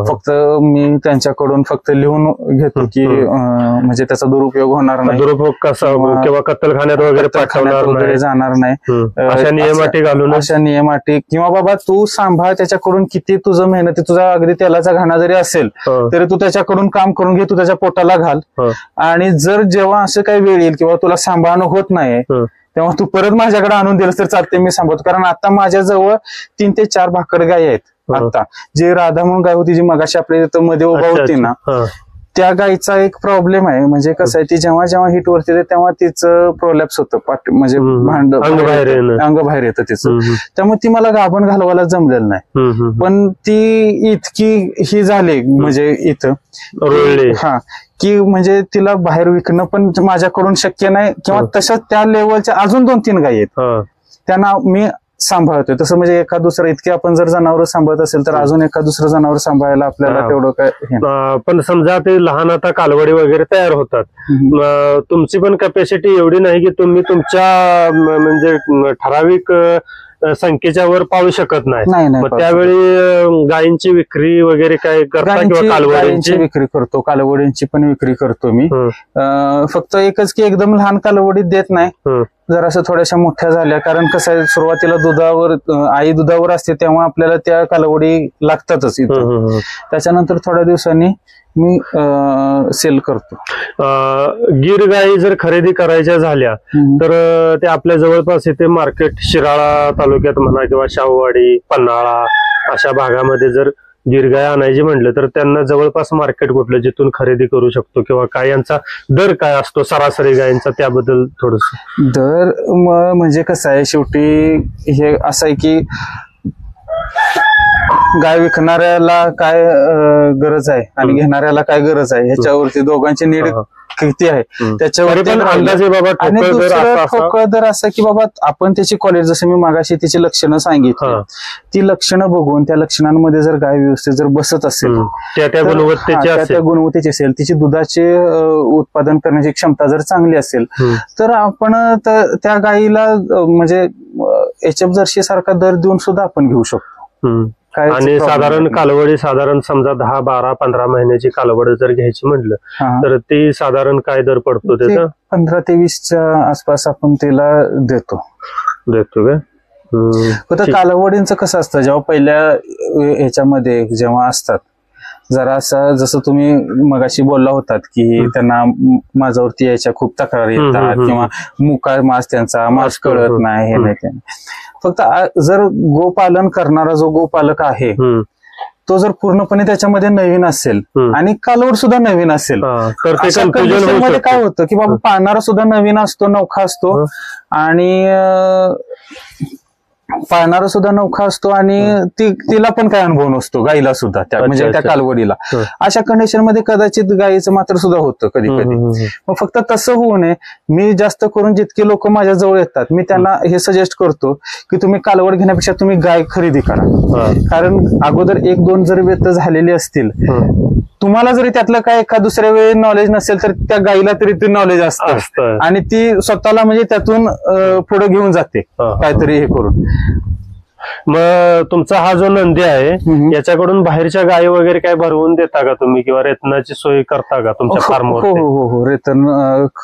Speaker 2: फक्त मी त्यांच्याकडून फक्त लिहून घेतो की म्हणजे त्याचा दुरुपयोग होणार नाही,
Speaker 1: दुरुपयोग कसा किंवा कत्तलखान्यात वगैरे पाठवणार
Speaker 2: जाणार नाही,
Speaker 1: अशा नियमाटी घालून,
Speaker 2: किंवा बाबा तू सांभाळ त्याच्याकडून किती तुझं मेहनती, तुझा अगदी तेलाचा घाणा जरी असेल तरी तू त्याच्याकडून काम करून घे, तू त्याच्या पोटाला घाल. आणि जर जेव्हा असं काही वेळ येईल किंवा तुला सांभाळणं होत नाही तेव्हा तू परत माझ्याकडे आणून दिलंस तर चालते, मी सांभाळतो. कारण आता माझ्याजवळ 3 ते 4 भाकड गायी आहेत. आता जी राधा म्हणून गाय होती, जी मगाशी आपल्या इथं मध्ये उभा होती ना, त्या गायीचा एक प्रॉब्लेम आहे. म्हणजे कसं आहे, ती जेव्हा जेव्हा हिट वरती येते तेव्हा तिचं प्रोलॅप्स होतं, म्हणजे अंग बाहेर येतं तिचं. त्यामुळे ती मला गाभण घालवायला जमलेलं नाही. पण ती इतकी ही झाली म्हणजे इथं हा की म्हणजे तिला बाहेर विकणं पण माझ्याकडून शक्य नाही. किंवा तशाच त्या लेवलच्या अजून 2-3 गायी आहेत, त्यांना मी सांभाळतोय. तसं म्हणजे एखाद दुसरं, इतके आपण जर जनावर सांभाळत असेल तर अजून एखाद दुसरं जनावर सांभाळायला आपल्याला तेवढं काय.
Speaker 1: पण समजा ते लहान आता कालवडी वगैरे तयार होतात, तुमची पण कॅपॅसिटी एवढी नाही की तुम्ही तुमच्या म्हणजे ठराविक संख्येच्या वर पाळू शकत नाही. मग त्यावेळी गायींची विक्री वगैरे काय करता किंवा कालवडींची
Speaker 2: विक्री करतो, कालवडींची पण विक्री करतो मी. फक्त एकच की एकदम लहान कालवडी देत नाही, जर असं थोड्याशा मोठ्या झाल्या. कारण कसं आहे, सुरुवातीला दुधावर आई दुधावर असते तेव्हा आपल्याला त्या कालवडी लागतातच इथं. त्याच्यानंतर थोड्या दिवसांनी मी सेल करतो.
Speaker 1: गीर गायी जर खरेदी करायच्या झाल्या तर ते आपल्या जवळपास इथे मार्केट शिराळा तालुक्यात म्हणा किंवा शाहूवाडी, पन्हाळा अशा भागामध्ये जर गीर गाय आणायची म्हटलं तर त्यांना जवळपास मार्केट कुठलं जिथून खरेदी करू शकतो, किंवा काय यांचा दर काय असतो सरासरी गायींचा, त्याबद्दल थोडस.
Speaker 2: दर म्हणजे कसं आहे, शेवटी हे असं आहे की गाय विकणाऱ्याला काय गरज आहे आणि घेणाऱ्याला काय गरज आहे ह्याच्यावरती दोघांची नीड किती आहे त्याच्यावरती
Speaker 1: अंदाजे बाबा.
Speaker 2: आणि दुसरं ठोकळ दर असं की बाबा आपण त्याची क्वालिटी, जसं मी मागाशी त्याची लक्षणं सांगितली, ती लक्षणं बघून त्या लक्षणांमध्ये जर गाय व्यवस्थित जर बसत असेल,
Speaker 1: त्या
Speaker 2: गुणवत्तेची असेल, तिची दुधाचे उत्पादन करण्याची क्षमता जर चांगली असेल तर आपण त्या गायीला म्हणजे एचएफ जर्सी सारखा दर देऊन सुद्धा आपण घेऊ शकतो.
Speaker 1: आणि साधारण कालवडी साधारण समजा 10, 12, 15 महिन्याची कालवड जर घ्यायची म्हटलं तर ती साधारण काय दर पडतो त्याचा?
Speaker 2: 15 ते 20च्या आसपास आपण तिला देतो
Speaker 1: का?
Speaker 2: फक्त कालवडींचं कसं असतं, जेव्हा पहिल्या ह्याच्यामध्ये जेव्हा असतात जरा असं, जसं तुम्ही मगाशी बोलला होतात की त्यांना माझ्यावरती यायच्या खूप तक्रारी येतात किंवा मुका मास त्यांचा मास कळत नाही, हे नाही. फक्त जर गोपालन करणारा जो गोपालक आहे तो जर पूर्णपणे त्याच्यामध्ये नवीन असेल आणि कालवड सुद्धा नवीन असेल तर अशा कंडिशनमध्ये काय होतं की बाबा पाळणारा सुद्धा नवीन असतो, नौखा असतो, आणि पाळणारा सुद्धा नौखा असतो आणि तिला पण काय अनुभव नसतो, गाईला सुद्धा म्हणजे त्या कालवडीला. अशा कंडिशन मध्ये कदाचित गायीचं मात्र सुद्धा होतं कधी कधी. मग फक्त तसं होऊ नये, मी जास्त करून जितके लोक माझ्या जवळ येतात मी त्यांना हे सजेस्ट करतो की तुम्ही कालवड घेण्यापेक्षा तुम्ही गाय खरेदी करा. कारण अगोदर 1-2 जर व्यत झालेली असतील, तुम्हाला जरी त्यातलं काय एका दुसऱ्या वेळी नॉलेज नसेल तर त्या गायीला तरी ते नॉलेज असतं आणि ती स्वतःला म्हणजे त्यातून पुढे घेऊन जाते काहीतरी हे करून.
Speaker 1: मग तुमचा हा जो नंदी आहे याच्याकडून बाहेरच्या गायी वगैरे काय भरवून देता का तुम्ही, किंवा रेतनाची सोय करता का तुमच्या फार्मवर?
Speaker 2: हो, रेतन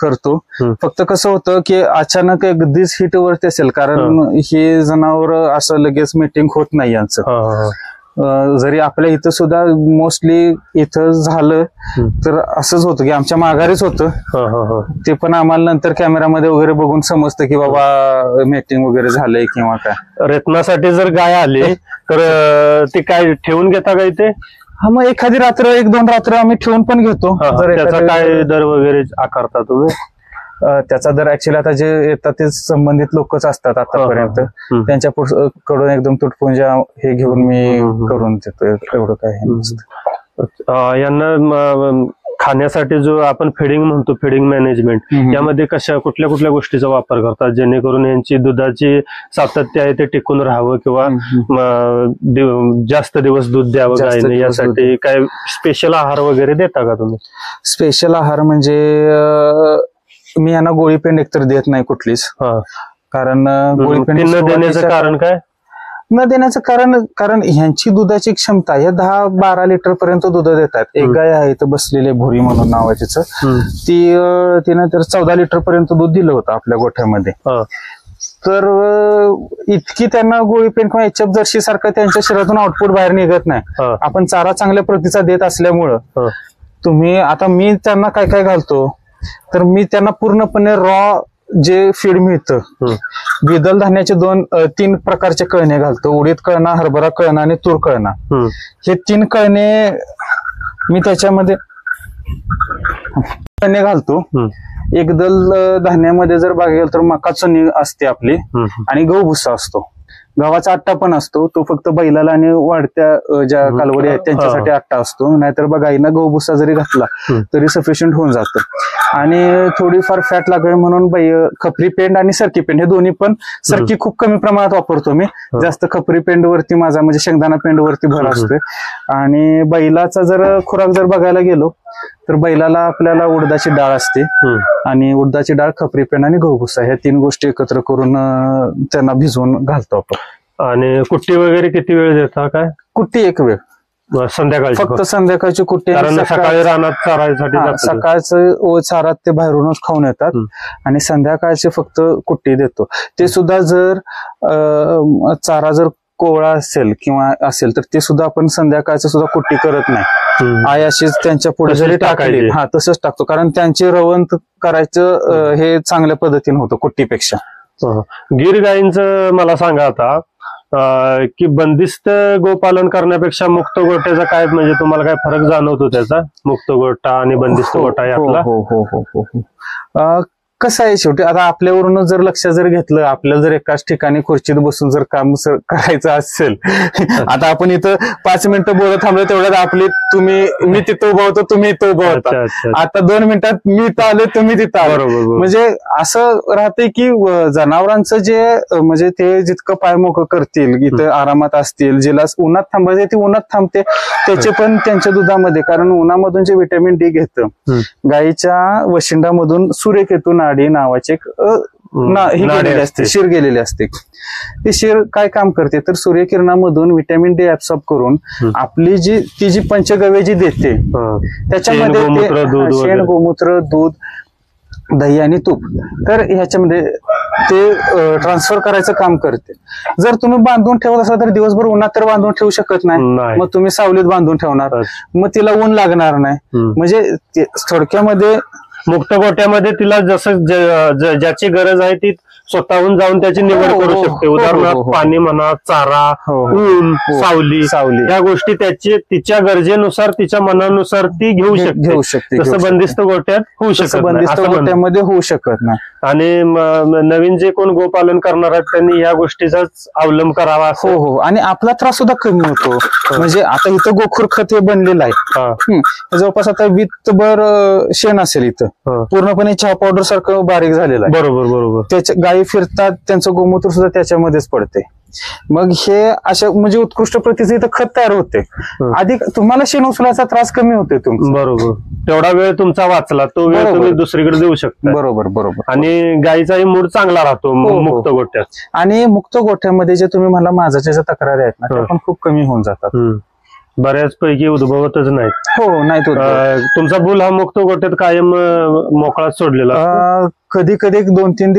Speaker 2: करतो. फक्त कसं होतं की अचानक अगदीच हिट वरती असेल, कारण हे जनावर असं लगेच मीटिंग होत नाही यांचं. जरी आपल्या इथं सुद्धा मोस्टली इथं झालं तर असंच होतं की आमच्या माघारीच होतं. ते पण आम्हाला नंतर कॅमेरामध्ये वगैरे बघून समजतं की बाबा मीटिंग वगैरे झालंय किंवा काय.
Speaker 1: रेतनासाठी जर गाय आली तर ती काय ठेवून घेता का इथे?
Speaker 2: हा, मग एखादी रात्र 1-2 रात्र आम्ही ठेवून पण घेतो.
Speaker 1: त्याचा काय दर वगैरे आकारता तुम्ही?
Speaker 2: त्याचा दर ऍक्च्युअली आता जे येतात ते संबंधित लोकच असतात आतापर्यंत, त्यांच्या कडून एकदम तुटपुंजा हे घेऊन मी करून देतो, एवढं काय नसतं.
Speaker 1: यांना खाण्यासाठी जो आपण फिडिंग म्हणतो, फिडिंग मॅनेजमेंट, यामध्ये कुठल्या कुठल्या गोष्टीचा वापर करतात जेणेकरून यांची दुधाची सातत्य आहे ते टिकून राहावं किंवा जास्त दिवस दूध द्यावं गायीने, यासाठी काय स्पेशल आहार वगैरे देता का तुम्ही?
Speaker 2: स्पेशल आहार म्हणजे मी यांना गोळीपेंड एकतर देत नाही कुठलीच. कारण गोळीपेंड
Speaker 1: न देण्याचं कारण काय?
Speaker 2: न देण्याचं कारण ह्यांची दुधाची क्षमता हे 10-12 लिटर पर्यंत दूध देतात. एक गाय आहे तर बसलेली भोरी म्हणून नाव आहे तिचं, तिने तर 14 लिटर पर्यंत दूध दिलं होतं आपल्या गोठ्यामध्ये. तर इतकी त्यांना गोळी पेन किंवा एचएफ जर्सी सारखं त्यांच्या शरीरातून आउटपुट बाहेर निघत नाही. आपण चारा चांगल्या प्रतीचा देत असल्यामुळं तुम्ही आता मी त्यांना काय काय घालतो तर मी त्यांना पूर्णपणे रॉ जे फीड मिळतं द्विदल धान्याचे 3 प्रकारचे कळणे घालतो. उडीद कळणा, हरभरा कळणा आणि तूर कळणा. हे 3 कळणे मी त्याच्यामध्ये कळणे घालतो. एकदल धान्यामध्ये जर बघायला तर मका चणी असते आपली आणि गहू भुसा असतो. गव्हाचा आट्टा पण असतो, तो फक्त बैलाला आणि वाढत्या ज्या कालवडी आहेत त्यांच्यासाठी आट्टा असतो. नाहीतर बघा गाईना गहू भुसा जरी घातला तरी सफिशियंट होऊन जातं. आणि थोडीफार फॅट लागेल म्हणून खपरी पेंड आणि सरकी पेंड हे दोन्ही पण, सरकी खूप कमी प्रमाणात वापरतो मी, जास्त खपरी पेंड वरती माझा म्हणजे शेंगदाणा पेंड वरती भर असतोय. आणि बैलाचा जर खुराक जर बघायला गेलो तर बैलाला आपल्याला उडदाची डाळ असते आणि उडदाची डाळ, खपरी पेंड आणि गहू भुसा ह्या 3 गोष्टी एकत्र करून त्यांना भिजवून घालतो आपण.
Speaker 1: आणि कुट्टी वगैरे किती वेळ देता? काय
Speaker 2: कुट्टी 1 वेळ,
Speaker 1: संध्याकाळी
Speaker 2: फक्त संध्याकाळची कुट्टी.
Speaker 1: सकाळी रानात चारायसाठी
Speaker 2: सकाळचं चारात ते बाहेरूनच खाऊन येतात आणि संध्याकाळचे फक्त कुट्टी देतो. ते सुद्धा जर चारा जर कोवळा असेल किंवा असेल तर ते सुद्धा आपण संध्याकाळचं सुद्धा कुट्टी करत नाही. आई अशीच त्यांच्या पुढे जरी टाकली तसंच टाकतो, कारण त्यांची रवंत करायचं हे चांगल्या पद्धतीने होतं कुट्टीपेक्षा.
Speaker 1: गिर गायींचं मला सांगा आता की बंदिस्त गोपालन करण्यापेक्षा मुक्त गोट्याचा काय म्हणजे तुम्हाला काय फरक जाणवतो त्याचा, मुक्त गोटा आणि बंदिस्त गोटा यातला?
Speaker 2: हो. कसं आहे शेवटी आता आपल्यावरूनच जर लक्ष जर घेतलं, आपल्याला जर एकाच ठिकाणी खुर्चीत बसून जर काम करायचं असेल, आता आपण इथं 5 मिनिटं बोलत थांबलो तेवढ्यात मी तिथं उभा होतो, तुम्ही इथं उभा होता. आता 2 मिनिटात मी इथं आले, तुम्ही तिथं आले. म्हणजे असं राहतंय की जनावरांचं जे म्हणजे ते जितकं पायमोकं करतील, इथं आरामात असतील, जिला उन्हात थांबायचे ती उन्हात थांबते, त्याचे पण त्यांच्या दुधामध्ये, कारण उन्हामधून जे व्हिटॅमिन डी घेतं गायीच्या वशिंडामधून सूर्यकेतू नाडी नावाचे शिर गेलेली असते. ती शिर काय काम करते तर सूर्यकिरणामधून व्हिटॅमिन डी ऍब्सॉर्ब करून आपली जी पंचगव्य जी देते त्याच्यामध्ये शेण, गोमूत्र, दूध, दही आणि तूप, तर ह्याच्यामध्ये ते ट्रान्सफर करायचं काम करते. जर तुम्ही बांधून ठेवत असाल तर दिवसभर उन्हात तर बांधून ठेवू शकत नाही, मग तुम्ही सावलीत बांधून ठेवणार, मग तिला ऊन लागणार नाही. म्हणजे थोडक्यामध्ये
Speaker 1: मुक्त गोट्यामध्ये तिला जसं ज्याची गरज आहे ती स्वतःहून जाऊन त्याची निवड करू शकते. उदाहरणार्थ पाणी म्हणा, चारा, ऊन, सावली या गोष्टी तिच्या गरजेनुसार, तिच्या मनानुसार ती घेऊ शकते. तसं बंदिस्त गोट्यात होऊ शकत,
Speaker 2: बंदिस्त गोट्यामध्ये होऊ शकत नाही.
Speaker 1: आणि नवीन जे कोण गोपालन करणार आहेत त्यांनी या गोष्टीचाच अवलंब करावा.
Speaker 2: हो. आणि आपला त्रास सुद्धा कमी होतो. म्हणजे आता इथं गोखूर खत हे बनलेलं आहे, जवळपास आता वितभर शेण असेल इथं, पूर्णपणे चहा पावडर सारखं बारीक झालेलं आहे.
Speaker 1: बरोबर.
Speaker 2: त्याच्या गायी फिरतात, त्यांचं गोमूत्र सुद्धा त्याच्यामध्येच पडते. मग हे अशा म्हणजे उत्कृष्ट प्रतीचं इथं खत तयार होते. अधिक तुम्हाला शेण उचलायचा त्रास कमी होते तुमचा.
Speaker 1: बरोबर. तेवढा वेळ तुमचा वाचला, तो वेळ तुम्ही दुसरीकडे देऊ शकता.
Speaker 2: बरोबर.
Speaker 1: आणि गायीचाही मूड चांगला राहतो मुक्त गोट्यात.
Speaker 2: आणि मुक्त गोठ्यामध्ये जे तुम्ही मला माझ्या ज्या तक्रारी आहेत ना त्या पण खूप कमी होऊन जातात.
Speaker 1: बऱ्याच पैकी उद्भवतच नाहीत.
Speaker 2: नाहीत.
Speaker 1: तुमचा बुल हा मुक्त गोट्यात कायम मोकळा सोडलेला?
Speaker 2: कधी 2-3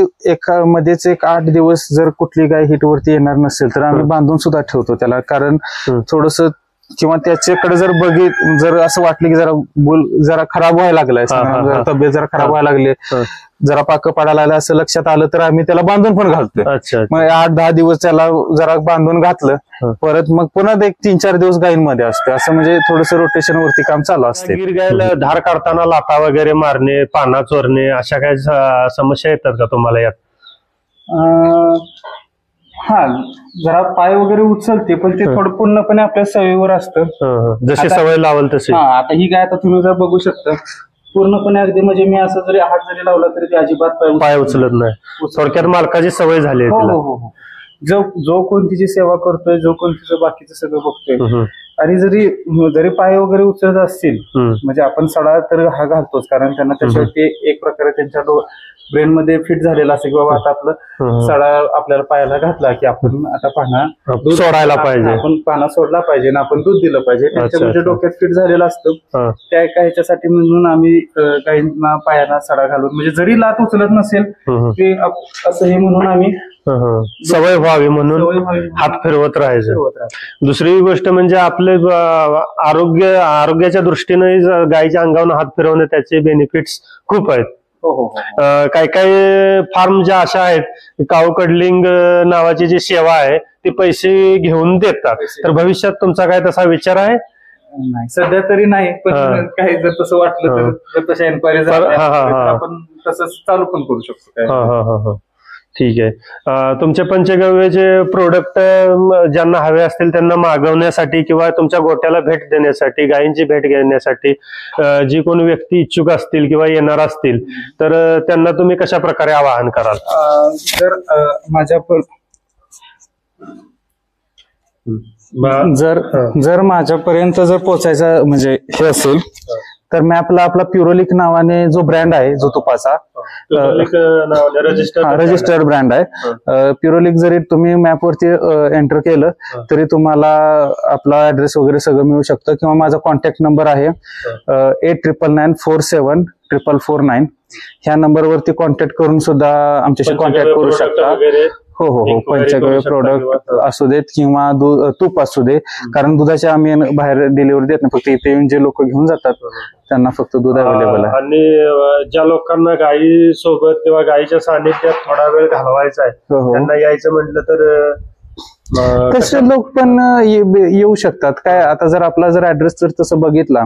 Speaker 2: मध्येच 8 दिवस जर कुठली गाय हिट वरती येणार नसेल तर आम्ही बांधून सुद्धा ठेवतो त्याला, कारण थोडस किंवा त्याच्याकडे जर असं वाटलं की जरा बुल जरा खराब व्हायला लागलाय, तब्येत जरा खराब व्हायला लागली, जरा पाकं पडायला लागलं असं लक्षात आलं तर आम्ही त्याला बांधून पण घालतोय. मग 8-10 दिवस त्याला जरा बांधून घातलं, परत मग पुन्हा 1-3-4 दिवस गायींमध्ये असते. असं म्हणजे थोडस रोटेशन वरती काम चालू असते.
Speaker 1: गिर गायला धार काढताना लाथा वगैरे मारणे, पाना चोरणे अशा काही समस्या येतात का तुम्हाला यात?
Speaker 2: जरा पाय वगैरे उचलते, पण ते थोडं पूर्णपणे आपल्या सवयीवर असतं,
Speaker 1: जशी सवय लावल तशी.
Speaker 2: आता ही गाय आता तुम्ही जर बघू शकता पूर्णपणे अगदी म्हणजे मी असं जरी हात जरी लावला तरी ते अजिबात
Speaker 1: पाय उचलत नाही. थोडक्यात मालकाची सवय झाली आहे तिला.
Speaker 2: जो कोण तिची सेवा करतोय, जो कोण तिचं बाकीचं सगळं बघतोय, आणि जरी पाय वगैरे उचलत असतील म्हणजे आपण सडा तर हा घालतोच, कारण त्यांना त्याच्यावरती एक प्रकारे त्यांच्या ब्रेन मध्ये फिट झालेला असते की बाबा आता आपलं सडा आपल्याला पायाला घातला की आपण आता पाना
Speaker 1: सोडायला पाहिजे,
Speaker 2: आपण पाना सोडला पाहिजे ना आपण दूध दिलं पाहिजे, त्यांच्या म्हणजे डोक्यात फिट झालेलं असतं. त्या एका ह्याच्यासाठी म्हणून आम्ही गायींना पायाला सडा घालून म्हणजे जरी लात उचलत नसेल ते असं हे म्हणून आम्ही
Speaker 1: सवय व्हावी म्हणून हात फिरवत राहायचं. दुसरी गोष्ट म्हणजे आपले आरोग्याच्या दृष्टीने गायीच्या अंगावर हात फिरवणे त्याचे बेनिफिट्स खूप आहेत. काही काही फार्म ज्या अशा आहेत, काऊ कडलिंग नावाची जी सेवा आहे ती पैसे घेऊन देतात, तर भविष्यात तुमचा काय तसा विचार आहे?
Speaker 2: नाही सध्या तरी नाही, पण काही जर तसं वाटलं तर तशा एन्क्वायरी आपण तसंच चालू पण करू शकतो.
Speaker 1: ठीक आहे. तुमचे पंचगव्यचे प्रोडक्ट ज्यांना हवे असतील त्यांना मागवण्यासाठी किंवा तुमच्या गोट्याला भेट देण्यासाठी, गायींची भेट घेण्यासाठी जी कोणी व्यक्ती इच्छुक असतील किंवा येणार असतील तर त्यांना तुम्ही कशा प्रकारे आवाहन कराल?
Speaker 2: जर माझ्यापर्यंत जर पोहोचायचं म्हणजे हे असेल तर मॅपला आपला प्युरोलिक नावाने जो ब्रँड आहे जो तुपाचा रजिस्टर्ड ब्रँड आहे. प्युरोलिक जरी तुम्ही मॅपवरती एंटर केलं तरी तुम्हाला आपला ऍड्रेस वगैरे सगळं मिळू शकतं, किंवा माझा कॉन्टॅक्ट नंबर आहे 8999474449. ह्या नंबरवरती कॉन्टॅक्ट करून सुद्धा आमच्याशी कॉन्टॅक्ट करू शकता. हो, पंचगव्य प्रोडक्ट असू देत किंवा तूप असू दे, कारण दुधाचे आम्ही बाहेर डिलिव्हरी देत नाही, फक्त इथे येऊन जे लोक घेऊन जातात त्यांना फक्त दूध अवेलेबल आहे.
Speaker 1: आणि ज्या लोकांना गायी सोबत किंवा गायीच्या सानिध्यात थोडा वेळ घालवायचा आहे त्यांना यायचं म्हटलं तर
Speaker 2: तसे लोक पण येऊ शकतात. काय आता जर आपला जर ऍड्रेस जर तसं बघितला,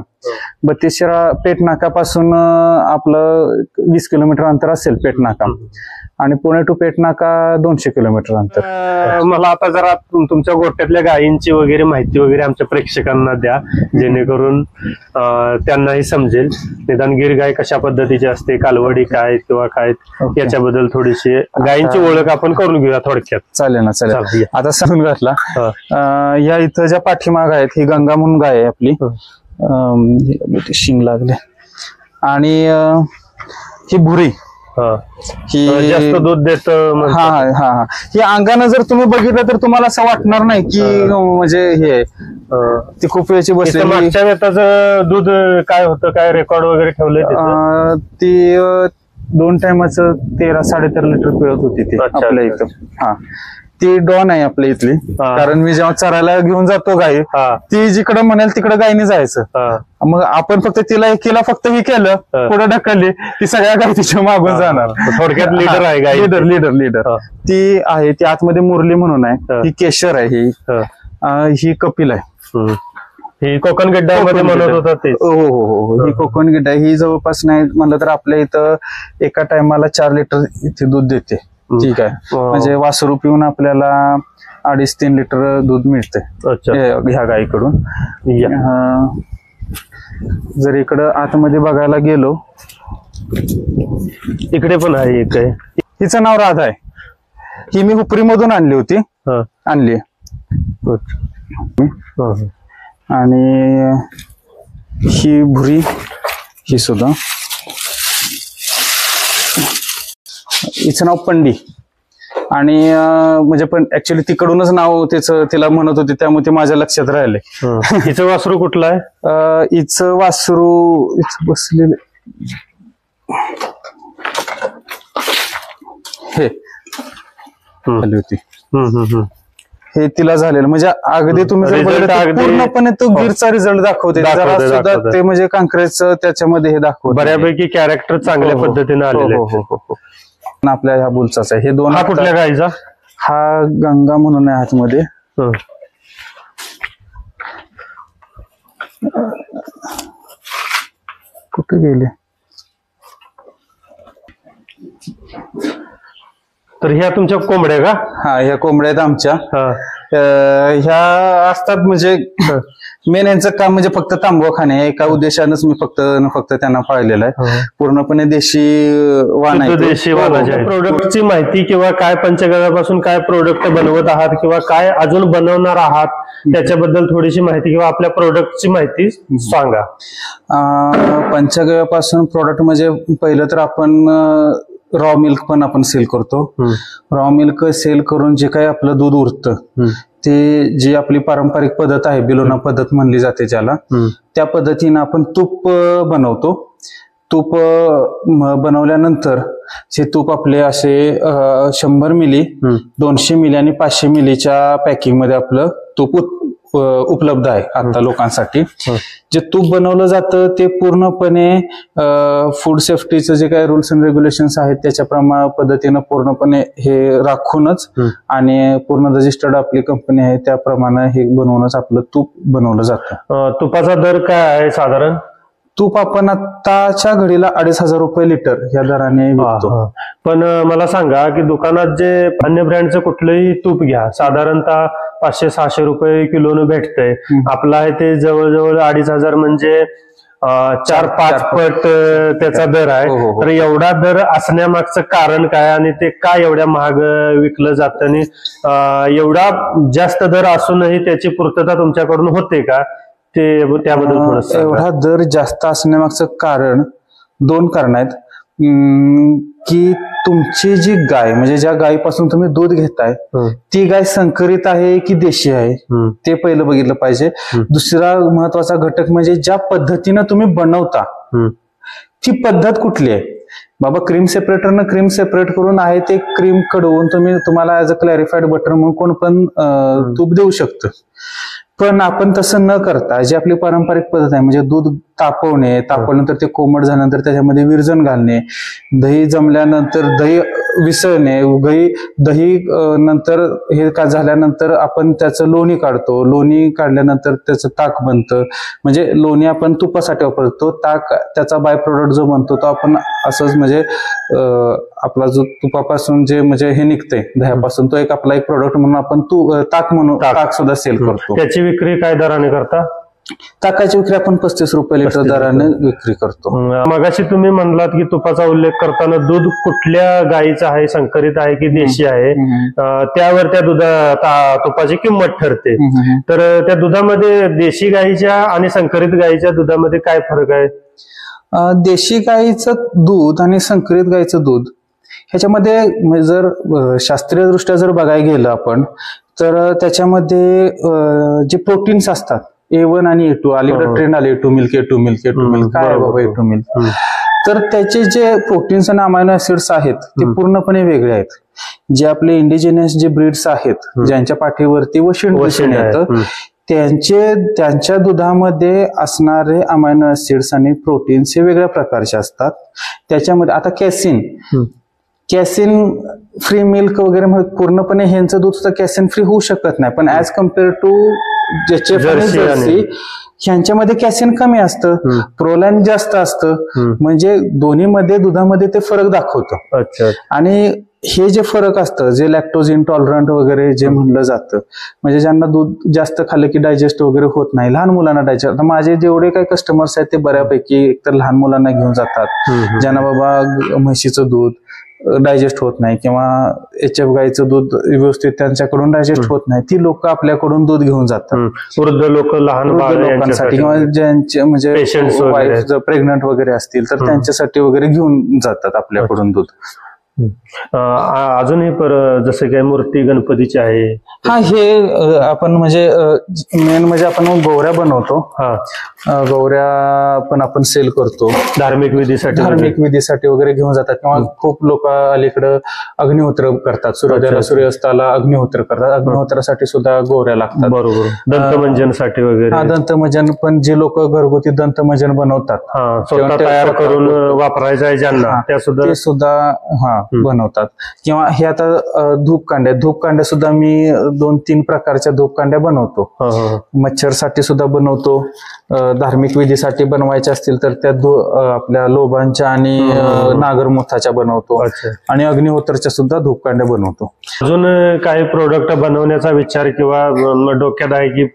Speaker 2: 32 शिराळा पेठ नाकापासून आपलं 20 किलोमीटर अंतर असेल पेठ नाका, आणि पुणे टू पेठ नाका 200 किलोमीटर अंतर.
Speaker 1: मला आता जरा तुमच्या गोट्यातल्या गायींची वगैरे माहिती वगैरे आमच्या प्रेक्षकांना द्या, जेणेकरून त्यांनाही समजेल निदान गिर गाय कशा पद्धतीची असते, कालवडी काय किंवा काय याच्याबद्दल थोडीशी गायींची ओळख आपण करून घेऊया थोडक्यात.
Speaker 2: चालेल ना, चालेल. आता सांगून घातला या इथं ज्या पाठीमाग आहेत ही गंगा म्हणून गाय आहे आपली, शिंग लागले, आणि ही भुरी
Speaker 1: ही जास्त दूध देत.
Speaker 2: ही अंगानं जर तुम्ही बघितलं तर तुम्हाला असं वाटणार नाही की म्हणजे हे ती खूप वेळची बसली.
Speaker 1: मागच्या वेताचं दूध काय होतं, काय रेकॉर्ड वगैरे ठेवलंय?
Speaker 2: ती 2 टायमाचं 13-13.5 लिटर पिळत होती ती आपल्या इथं. ती डॉन आहे आपल्या इथली, कारण मी जेव्हा चरायला घेऊन जातो गाई, ती जिकडे म्हणेल तिकडे गायीने जायचं. मग आपण फक्त तिला फक्त हे केलं, पुढे ढकलली, ती सगळ्या गाई तिच्या मागून जाणार.
Speaker 1: थोडक्यात लीडर आहे गाय,
Speaker 2: लीडर ती आहे. ती आतमध्ये मुरली म्हणून आहे, ही केशर आहे, ही कपिल आहे,
Speaker 1: ही कोकण गड्ड्यामध्ये म्हणत होता ते.
Speaker 2: हो, ही कोकण गड्डा ही जवळपास नाही म्हणलं तर आपल्या इथं एका टायमाला 4 लिटर इथे दूध देते. ठीक आहे, म्हणजे वासरू पिऊन आपल्याला 2.5-3 लिटर दूध मिळते ह्या गायीकडून. जर इकडं आतमध्ये बघायला गेलो, इकडे पण आहे एक आहे, हिचं नाव राधा आहे. ही मी हुपरी मधून आणली होती, आणली. आणि ही भुरी, ही सुद्धा, हिचं नाव पंडी, आणि म्हणजे पण ऍक्च्युली तिकडूनच नाव तिला म्हणत होते, त्यामुळे ते माझ्या लक्षात राहिले.
Speaker 1: हिचं वासरू कुठलं आहे?
Speaker 2: हिचं वासरू बसलेलं हे आली होती, हे तिला झालेलं. म्हणजे अगदी तुम्ही पूर्णपणे तो गिरचा रिझल्ट दाखवते, ते म्हणजे कांक्रेजचं त्याच्यामध्ये हे दाखवते.
Speaker 1: बऱ्यापैकी कॅरेक्टर चांगल्या पद्धतीने आलेले.
Speaker 2: आपल्या ह्या बुलचाच आहे. हे 2
Speaker 1: कुठल्या गायीचा?
Speaker 2: हा गंगा म्हणून आहे आतमध्ये. कुठे गेले?
Speaker 1: तर ह्या तुमच्या कोंबड्या का?
Speaker 2: ह्या कोंबड्या आहेत आमच्या. ह्या असतात म्हणजे मेन यांचं काम म्हणजे फक्त तांबवा खाणे, एका उद्देशानंच मी फक्त त्यांना पाळलेलं आहे. पूर्णपणे देशी वाण आहे.
Speaker 1: देशी वाणाच्या प्रोडक्टची माहिती किंवा काय पंचगव्यापासून काय प्रोडक्ट बनवत आहात किंवा काय अजून बनवणार आहात त्याच्याबद्दल थोडीशी माहिती किंवा आपल्या प्रोडक्टची माहिती सांगा.
Speaker 2: पंचगव्यापासून प्रोडक्ट म्हणजे पहिलं तर आपण रॉ मिल्क पण आपण सेल करतो. रॉ मिल्क सेल करून जे काही आपलं दूध उरतं ते जी आपली पारंपरिक पद्धत आहे, बिलोना पद्धत म्हणली जाते ज्याला, त्या पद्धतीनं आपण तूप बनवतो. तूप बनवल्यानंतर हे तूप आपले असे 100 मिली, 200 मिली आणि 500 मिलीच्या पॅकिंग मध्ये आपलं तूप उपलब्ध आहे आता लोकांसाठी. जे तूप बनवलं जातं ते पूर्णपणे फूड सेफ्टीचं जे काही रूल्स अँड रेग्युलेशन्स आहेत त्याच्या पद्धतीनं पूर्णपणे हे राखूनच आणि पूर्ण रजिस्टर्ड आपली कंपनी आहे त्याप्रमाणे हे बनवूनच आपलं तूप बनवलं जातं.
Speaker 1: तुपाचा दर काय आहे साधारण?
Speaker 2: तूप आपण आताच्या घडीला 2,500 रुपये लिटर या दराने विकतो.
Speaker 1: पण मला सांगा की दुकानात जे अन्य ब्रँडचं कुठलंही तूप घ्या, साधारणतः 500-600 रुपये किलोनं भेटतंय. आपलं आहे ते जवळजवळ 2,500 म्हणजे 4-5 पट त्याचा दर आहे. तर एवढा दर असण्यामागचं कारण काय आणि ते काय एवढ्या महाग विकलं जातं आणि एवढा जास्त दर असूनही त्याची पूर्तता तुमच्याकडून होते का, ते त्याबद्दल थोडं?
Speaker 2: एवढा दर जास्त असण्यामागचं कारण 2 कारण आहेत. की तुमची जी गाय म्हणजे ज्या गायीपासून तुम्ही दूध घेताय ती गाय संकरित आहे की देशी आहे ते पहिलं बघितलं पाहिजे. दुसरा महत्वाचा घटक म्हणजे ज्या पद्धतीनं तुम्ही बनवता ती पद्धत कुठली आहे. बाबा क्रीम सेपरेटरनं क्रीम सेपरेट करून आहे ते क्रीम कडवून तुम्हाला ऍज अ क्लॅरिफाईड बटर म्हणून कोण पण तूप देऊ शकतं. पण आपण तसं न करता जी आपली पारंपरिक पद्धत आहे म्हणजे दूध तापवल्यानंतर ते कोमट झाल्यानंतर त्याच्यामध्ये विरजण घालणे, दही जमल्यानंतर दही विसळणे, दही नंतर हे का झाल्यानंतर आपण त्याचं लोणी काढतो, लोणी काढल्यानंतर त्याचं ताक बनतं. म्हणजे लोणी आपण तुपासाठी वापरतो, ताक त्याचा बाय प्रोडक्ट जो बनतो तो आपण असंच म्हणजे आपला जो तुपापासून जे म्हणजे हे निघतंय दह्यापासून तो आपला एक प्रोडक्ट म्हणून आपण ताक म्हणून ताक सुद्धा सेल करतो.
Speaker 1: त्याची विक्री काय दराने करता?
Speaker 2: ताकाची विक्री आपण 35 रुपये लिटर दराने विक्री करतो.
Speaker 1: मगाशी तुम्ही म्हणलात की तुपाचा उल्लेख करताना दूध कुठल्या गायीचं आहे, संकरित आहे की देशी आहे, त्यावर त्या तुपाची किंमत ठरते. तर त्या दुधामध्ये देशी गायीच्या आणि संकरित गायीच्या दुधामध्ये काय फरक आहे?
Speaker 2: देशी गायीचं दूध आणि संकरित गायीचं दूध ह्याच्यामध्ये जर शास्त्रीय दृष्ट्या जर बघायला गेलं आपण तर त्याच्यामध्ये जे प्रोटीन्स असतात A1 आणि A2, अलीकडे ट्रेंड आले A2 मिल्क काय आहे बाबा A2 मिल्क, तर त्याचे जे प्रोटीन्स आणि अमायनो ऍसिड्स आहेत ते पूर्णपणे वेगळे आहेत. जे आपले इंडिजिनियस जे ब्रीड्स आहेत ज्यांच्या पाठीवरती वशिंड दिसून येतं त्यांच्या दुधामध्ये असणारे अमायनो ऍसिड्स आणि प्रोटीन्स हे वेगळ्या प्रकारचे असतात. त्याच्यामध्ये आता कॅसिन फ्री मिल्क वगैरे पूर्णपणे ह्यांचं दूध सुद्धा कॅसिन फ्री होऊ शकत नाही, पण ऍज कम्पेअर टू जर्सी ह्यांच्यामध्ये कॅसिन कमी असतं, प्रोलॅन जास्त असतं. म्हणजे दोन्हीमध्ये दुधामध्ये ते फरक दाखवतं. आणि हे जे फरक असतं जे लॅक्टोज इंटॉलरंट वगैरे जे म्हणलं जातं म्हणजे ज्यांना दूध जास्त खाल्लं की डायजेस्ट वगैरे होत नाही, लहान मुलांना डायजेस्ट. आता माझे जेवढे काही कस्टमर्स आहेत ते बऱ्यापैकी एकतर लहान मुलांना घेऊन जातात ज्यांना बाबा म्हशीचं दूध डायजेस्ट होत नाही किंवा HF गाईचं दूध व्यवस्थित त्यांच्याकडून डायजेस्ट होत नाही, ती लोक आपल्याकडून दूध घेऊन जातात.
Speaker 1: वृद्ध लोक, लहान
Speaker 2: लोकांसाठी किंवा ज्यांचे म्हणजे वाईफ प्रेग्नंट वगैरे असतील तर त्यांच्यासाठी वगैरे घेऊन जातात आपल्याकडून दूध.
Speaker 1: अजूनही जसं काय मूर्ती गणपतीची आहे,
Speaker 2: हा हे आपण म्हणजे मेन म्हणजे आपण गोवऱ्या बनवतो. गौऱ्या पण आपण सेल करतो धार्मिक विधीसाठी वगैरे घेऊन जातात. किंवा खूप लोक अलीकडं अग्निहोत्र करतात, सूर्योदयाला सूर्यास्ताला अग्निहोत्र करतात. अग्निहोत्रासाठी सुद्धा गोवऱ्या लागतात.
Speaker 1: बरोबर. दंतमंजनसाठी वगैरे.
Speaker 2: दंतमंजन पण जे लोक घरगुती दंतमंजन बनवतात
Speaker 1: तयार करून वापरायचं आहे ज्यांना ते
Speaker 2: सुद्धा बनवतात. किंवा हे आता धूपकांड्या सुद्धा मी 2-3 प्रकारच्या धूपकांड्या बनवतो. मच्छरसाठी सुद्धा बनवतो, धार्मिक विधीसाठी बनवायच्या असतील तर त्या आपल्या लोबांच्या आणि नागरमुथाच्या बनवतो, आणि अग्निहोत्रच्या सुद्धा धूपकांड्या बनवतो.
Speaker 1: अजून काही प्रोडक्ट बनवण्याचा विचार किंवा डोक्यात आहे की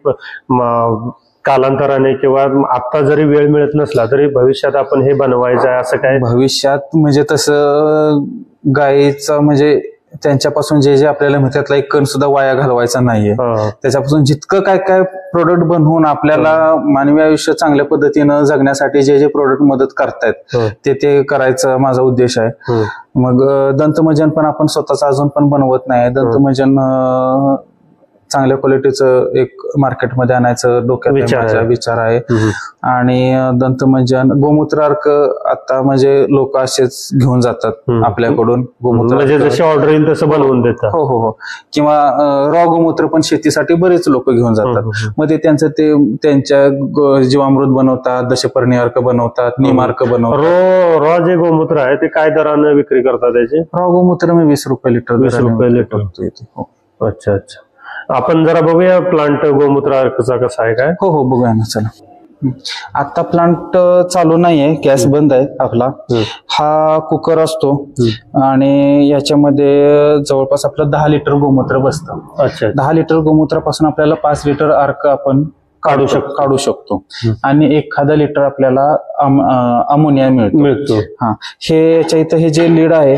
Speaker 1: कालांतराने किंवा आता जरी वेळ मिळत नसला तरी भविष्यात आपण हे बनवायचं आहे असं काय?
Speaker 2: भविष्यात म्हणजे तसं गायीचं म्हणजे त्यांच्यापासून जे आपल्याला मिळतात एक कण सुद्धा वाया घालवायचा नाहीये. त्याच्यापासून जितकं काय काय प्रोडक्ट बनवून आपल्याला मानवी आयुष्य चांगल्या पद्धतीनं जगण्यासाठी जे प्रोडक्ट मदत करतायत ते करायचा माझा उद्देश आहे. मग दंतमंजन पण आपण स्वतःच अजून पण बनवत नाही. दंतमंजन चांगल्या क्वालिटीचं एक मार्केटमध्ये आणायचं डोक्यात विचार आहे. आणि दंतमंजन गोमूत्र अर्क आता म्हणजे लोक असेच घेऊन जातात आपल्याकडून गोमूत्र,
Speaker 1: म्हणजे जशी ऑर्डर येईल तसं बनवून देतात.
Speaker 2: हो हो हो. किंवा रॉ गोमूत्र पण शेतीसाठी बरेच लोक घेऊन जातात. मग ते त्यांच्या जीवामृत बनवतात, दशपर्णी अर्क बनवतात, निमार्क बनवतात.
Speaker 1: रॉ जे गोमूत्र आहे ते काय दराने विक्री करतात त्याचे?
Speaker 2: रॉ गोमूत्र मी 20 रुपये लिटर.
Speaker 1: 20 रुपये लिटर. अच्छा अच्छा. आपण जरा बघूया प्लांट गोमूत्र अर्कचा कसा आहे काय?
Speaker 2: हो हो बघूया ना, चला. आता प्लांट चालू नाहीये, गॅस बंद आहे आपला. हा कुकर असतो आणि याच्यामध्ये जवळपास आपलं 10 लिटर गोमूत्र बसतं.
Speaker 1: अच्छा.
Speaker 2: 10 लिटर गोमूत्रापासून आपल्याला 5 लिटर अर्क आपण काढू शकतो आणि 1 लिटर आपल्याला अमोनिया मिळतो. हा, हे याच्या इथं हे जे लीड आहे,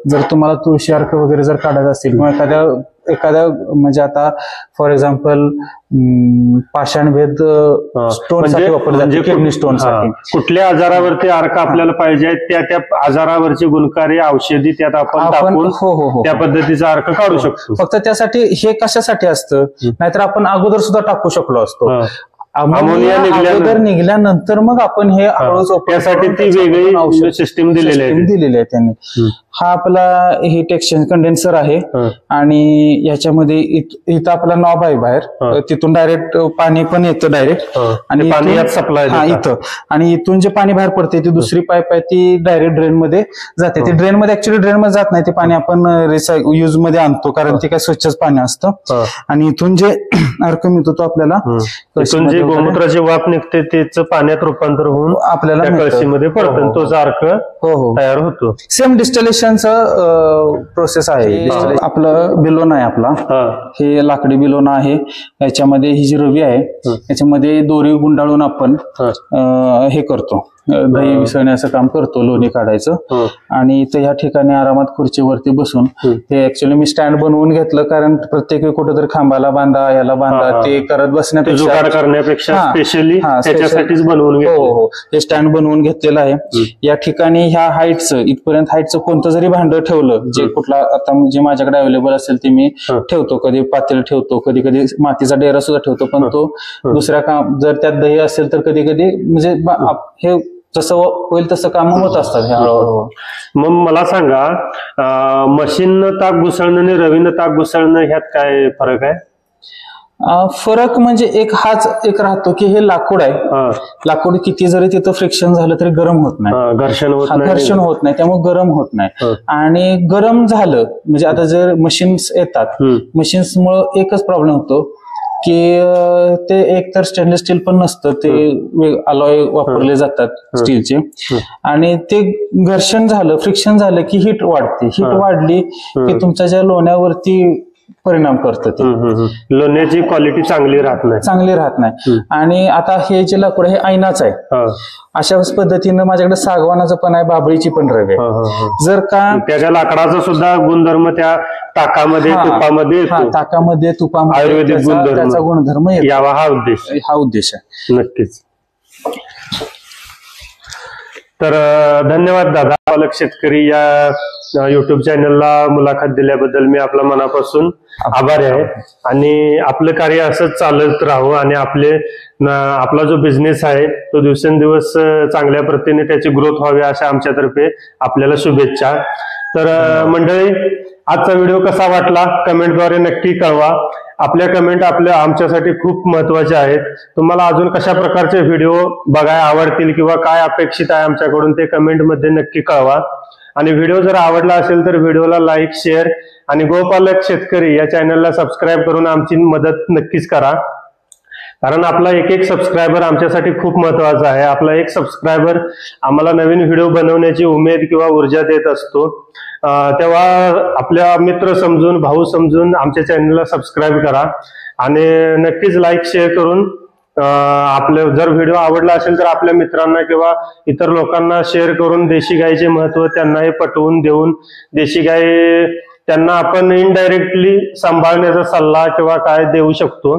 Speaker 2: जर तुम्हाला तुळशी अर्क वगैरे जर काढायचं असेल किंवा एखाद्या म्हणजे आता फॉर एक्झाम्पल पाषाणभेद स्टोन साठी वापरले जाते, किडनी स्टोन साठी.
Speaker 1: कुठल्या आजारावरती अर्क आपल्याला पाहिजे त्या आजारावरची गुणकारी औषधी त्यात आपण टाकून त्या पद्धतीचा अर्क काढू शकतो.
Speaker 2: फक्त त्यासाठी हे कशासाठी असतं, नाहीतर आपण अगोदर सुद्धा टाकू शकलो असतो. अमोनिया निघाल्यानंतर मग आपण हे
Speaker 1: त्यासाठी ती वेगळी सिस्टीम दिलेली
Speaker 2: आहे त्यांनी. हा आपला हीट एक्सचेंज कंडेन्सर आहे आणि याच्यामध्ये इथं आपला नॉब आहे बाहेर, तिथून डायरेक्ट पाणी पण येतं डायरेक्ट
Speaker 1: आणि पाणी सप्लाय
Speaker 2: इथं. आणि इथून जे पाणी बाहेर पडते ती दुसरी पाईप आहे, ती डायरेक्ट ड्रेन मध्ये जाते. ती ड्रेन मध्ये ऍक्च्युली ड्रेन मध्ये जात नाही, ते पाणी आपण युज मध्ये आणतो कारण ते काय स्वच्छच पाणी असतं. आणि इथून जे अर्क मिळतो तो आपल्याला
Speaker 1: गोमूत्राची वाफ निघते, त्याचं पाण्यात रूपांतर होऊन आपल्याला कळशीमध्ये पडतं, तोच अर्क तयार होतो.
Speaker 2: सेम डिस्टिलेशनचं प्रोसेस आहे. आपलं बिलोना आहे आपला, हे लाकडी बिलोना आहे. याच्यामध्ये ही जी रवी आहे याच्यामध्ये दोरी गुंडाळून आपण हे करतो, दही विसळण्याचं काम करतो, लोणी काढायचं. आणि इथं ह्या ठिकाणी आरामात खुर्चीवरती बसून हे ऍक्च्युअली मी स्टँड बनवून घेतलं, कारण प्रत्येक वेळी कुठेतरी खांबाला बांधा, याला बांधा, ते करत बसण्यापेक्षा
Speaker 1: स्पेशली त्याच्यासाठीच बनवून घेतलं.
Speaker 2: हो, हे स्टँड बनवून घेतलेलं आहे. या ठिकाणी ह्या हाईटचं इथपर्यंत हाईटचं कोणतं जरी भांडं ठेवलं, जे कुठला आता जे माझ्याकडे अवेलेबल असेल ते मी ठेवतो. कधी पातेल ठेवतो, कधी कधी मातीचा डेरा सुद्धा ठेवतो. पण तो दुसऱ्या काम जर त्यात दही असेल तर कधी कधी म्हणजे हे जसं होईल तसं काम होत असतात हळूहळू.
Speaker 1: मग मला सांगा, मशीननं ताक घुसळणं आणि रवीनं ताक घुसळणं ह्यात काय फरक आहे?
Speaker 2: फरक म्हणजे हाच एक राहतो की हे लाकूड आहे. लाकूड किती जरी तिथं फ्रिक्शन झालं तरी गरम होत नाही, घर्षण होत नाही, त्यामुळे गरम होत नाही. आणि गरम झालं म्हणजे आता जर मशीन्स येतात, मशीन्समुळे एकच प्रॉब्लेम होतो की ते एक तर स्टेनलेस स्टील पण नसतं, ते अलॉय वापरले जातात स्टीलचे. आणि ते घर्षण झालं, फ्रिक्शन झालं की हीट वाढते. हीट वाढली की तुमच्या ज्या लोण्यावरती परिणाम करतं, ते
Speaker 1: लोण्याची क्वालिटी चांगली राहत नाही.
Speaker 2: आणि आता हे जे लाकूड हे ऐनाच आहे. अशा पद्धतीनं माझ्याकडे सागवानाचं पण आहे, बाबळीची पण रवी आहे. जर का
Speaker 1: त्याच्या लाकडाचा सुद्धा गुणधर्म त्या ताकामध्ये
Speaker 2: ताकामध्ये तुपामध्ये
Speaker 1: आयुर्वेदिक
Speaker 2: त्याचा गुणधर्म
Speaker 1: यावा,
Speaker 2: हा उद्देश आहे.
Speaker 1: नक्कीच. तर धन्यवाद दादा. पालक शेतकरी या युट्यूब चॅनलला मुलाखत दिल्याबद्दल मी आपल्या मनापासून आभारी आहे. आणि आपलं कार्य असंच चालत राहावं आणि आपला जो बिझनेस आहे तो दिवसेंदिवस चांगल्या प्रतीने त्याची ग्रोथ व्हावी अशा आमच्यातर्फे आपल्याला शुभेच्छा. तर मंडळी, आजचा व्हिडिओ कसा वाटला कमेंटद्वारे नक्की कळवा. आपल्या कमेंट आमच्यासाठी खूप महत्वाच्या आहेत. तुम्हाला अजून कशा प्रकारचे व्हिडिओ बघायला आवडतील किंवा काय अपेक्षित आहे आमच्याकडून ते कमेंटमध्ये नक्की कळवा. आणि व्हिडिओ जर आवडला असेल तर व्हिडिओला लाईक, शेअर आणि गोपालक शेतकरी या चॅनलला सबस्क्राईब करून आमची मदत नक्कीच करा. कारण आपला एक सबस्क्रायबर आमच्यासाठी खूप महत्वाचा आहे. आपला एक सबस्क्रायबर आम्हाला नवीन व्हिडिओ बनवण्याची उमेद किंवा ऊर्जा देत असतो. तेव्हा आपल्या मित्र समजून, भाऊ समजून आमच्या चॅनलला सबस्क्राईब करा आणि नक्कीच लाईक, शेअर करून जर व्हिडिओ आवडला असेल तर आपल्या मित्रांना किंवा इतर लोकांना शेअर करून देशी गायीचे महत्व त्यांना हे पटवून देऊन देशी गाय त्यांना आपण इनडायरेक्टली सांभाळण्याचा सल्ला किंवा काय देऊ शकतो.